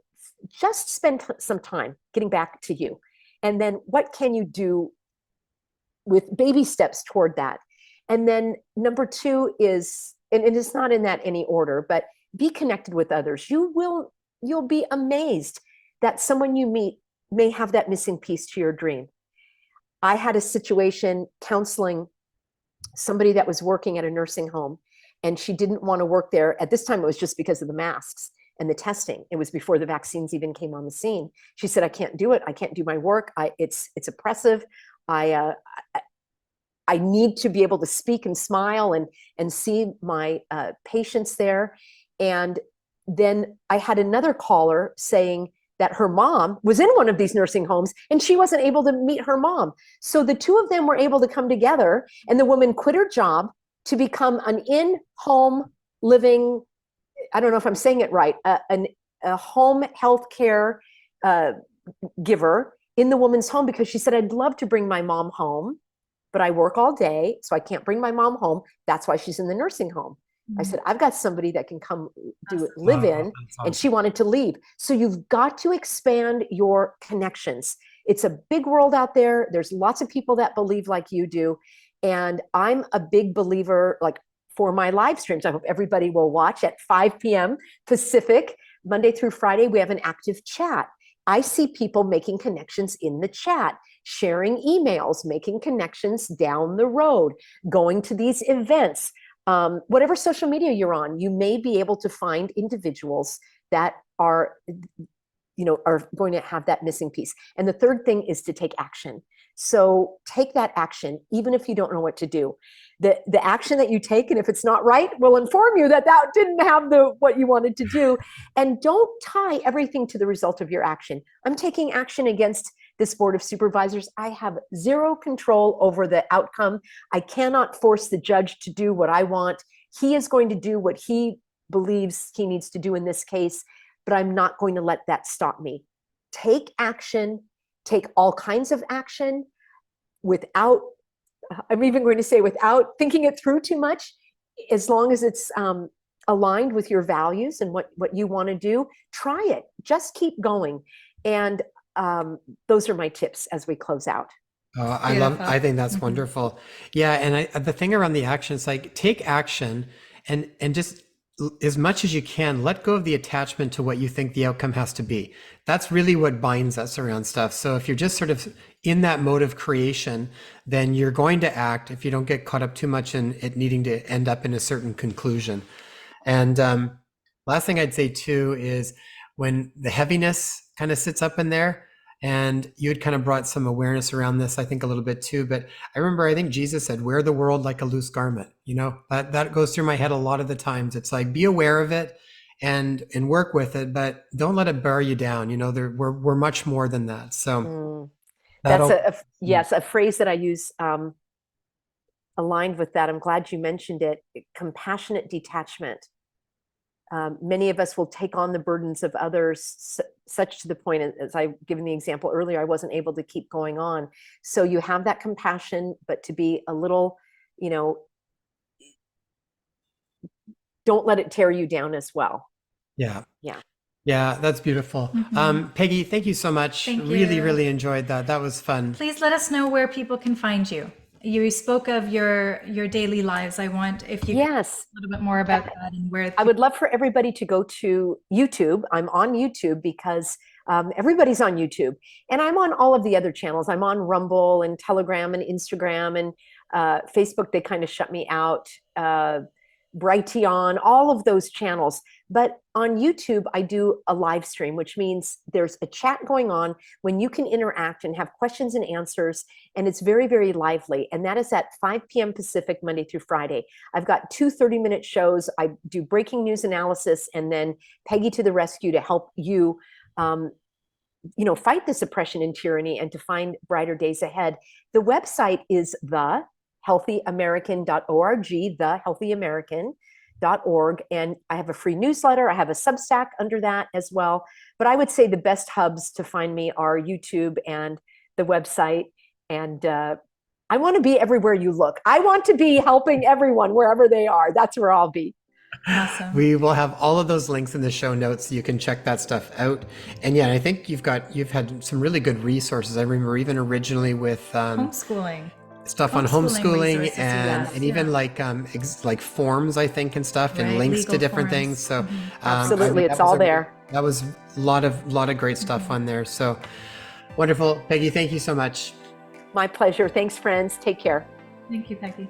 just spend some time getting back to you. And then what can you do with baby steps toward that? And then number 2 is, and it's not in that any order, but be connected with others. You'll be amazed that someone you meet may have that missing piece to your dream. I had a situation counseling somebody that was working at a nursing home, and she didn't want to work there. At this time, it was just because of the masks and the testing. It was before the vaccines even came on the scene. She said, I can't do it. I can't do my work. It's oppressive. I need to be able to speak and smile and see my patients there. And then I had another caller saying that her mom was in one of these nursing homes and she wasn't able to meet her mom. So the 2 of them were able to come together, and the woman quit her job to become an in-home living, I don't know if I'm saying it right, a home health care giver in the woman's home, because she said, I'd love to bring my mom home, but I work all day, so I can't bring my mom home. That's why she's in the nursing home. I said, I've got somebody that can come live in, and she wanted to leave. So you've got to expand your connections. It's a big world out there. There's lots of people that believe like you do. And I'm a big believer, like for my live streams, I hope everybody will watch at 5 p.m. Pacific, Monday through Friday, we have an active chat. I see people making connections in the chat, sharing emails, making connections down the road, going to these events. Whatever social media you're on, you may be able to find individuals that are going to have that missing piece. And the third thing is to take action. So take that action, even if you don't know what to do. The action that you take, and if it's not right, will inform you that didn't have what you wanted to do. And don't tie everything to the result of your action. I'm taking action against this board of supervisors. I have 0 control over the outcome. I cannot force the judge to do what I want. He is going to do what he believes he needs to do in this case, but I'm not going to let that stop me. Take action, take all kinds of action without, I'm even going to say without thinking it through too much, as long as it's aligned with your values and what you want to do. Try it. Just keep going. And those are my tips as we close out. I think that's wonderful. Yeah. And the thing around the action is like, take action and just as much as you can, let go of the attachment to what you think the outcome has to be. That's really what binds us around stuff. So if you're just sort of in that mode of creation, then you're going to act if you don't get caught up too much in it needing to end up in a certain conclusion. And last thing I'd say too is when the heaviness kind of sits up in there, and you had kind of brought some awareness around this, I think a little bit too, but I think Jesus said, wear the world like a loose garment. That goes through my head a lot of the times. It's like, be aware of it and work with it, but don't let it bear you down. We're much more than that. So that's a phrase that I use aligned with that. I'm glad you mentioned it. Compassionate detachment. Many of us will take on the burdens of others, such to the point, as I've given the example earlier, I wasn't able to keep going on. So you have that compassion, but to be a little, don't let it tear you down as well. Yeah. That's beautiful. Peggy, thank you so much. Really, really enjoyed that. That was fun. Please let us know where people can find you. You spoke of your daily lives. I want, if you could talk a little bit more about that and where I would love for everybody to go to YouTube. I'm on YouTube because everybody's on YouTube, and I'm on all of the other channels. I'm on Rumble and Telegram and Instagram and Facebook. They kind of shut me out. Brighteon, all of those channels. But on YouTube, I do a live stream, which means there's a chat going on when you can interact and have questions and answers. And it's very, very lively. And that is at 5 p.m. Pacific, Monday through Friday. I've got 2 30-minute shows. I do breaking news analysis and then Peggy to the rescue to help you, fight this oppression and tyranny and to find brighter days ahead. The website is thehealthyamerican.org, thehealthyamerican.org. And I have a free newsletter. I have a Substack under that as well. But I would say the best hubs to find me are YouTube and the website. And I want to be everywhere you look. I want to be helping everyone wherever they are. That's where I'll be. Awesome. We will have all of those links in the show notes so you can check that stuff out. And yeah, I think you've had some really good resources. I remember even originally with homeschooling stuff on homeschooling resources, and even like forms, I think, and stuff, and links legal to different forms. things. So Absolutely, it's all there. That was a lot of great stuff on there. So wonderful. Peggy, thank you so much. My pleasure. Thanks, friends. Take care. Thank you, Peggy.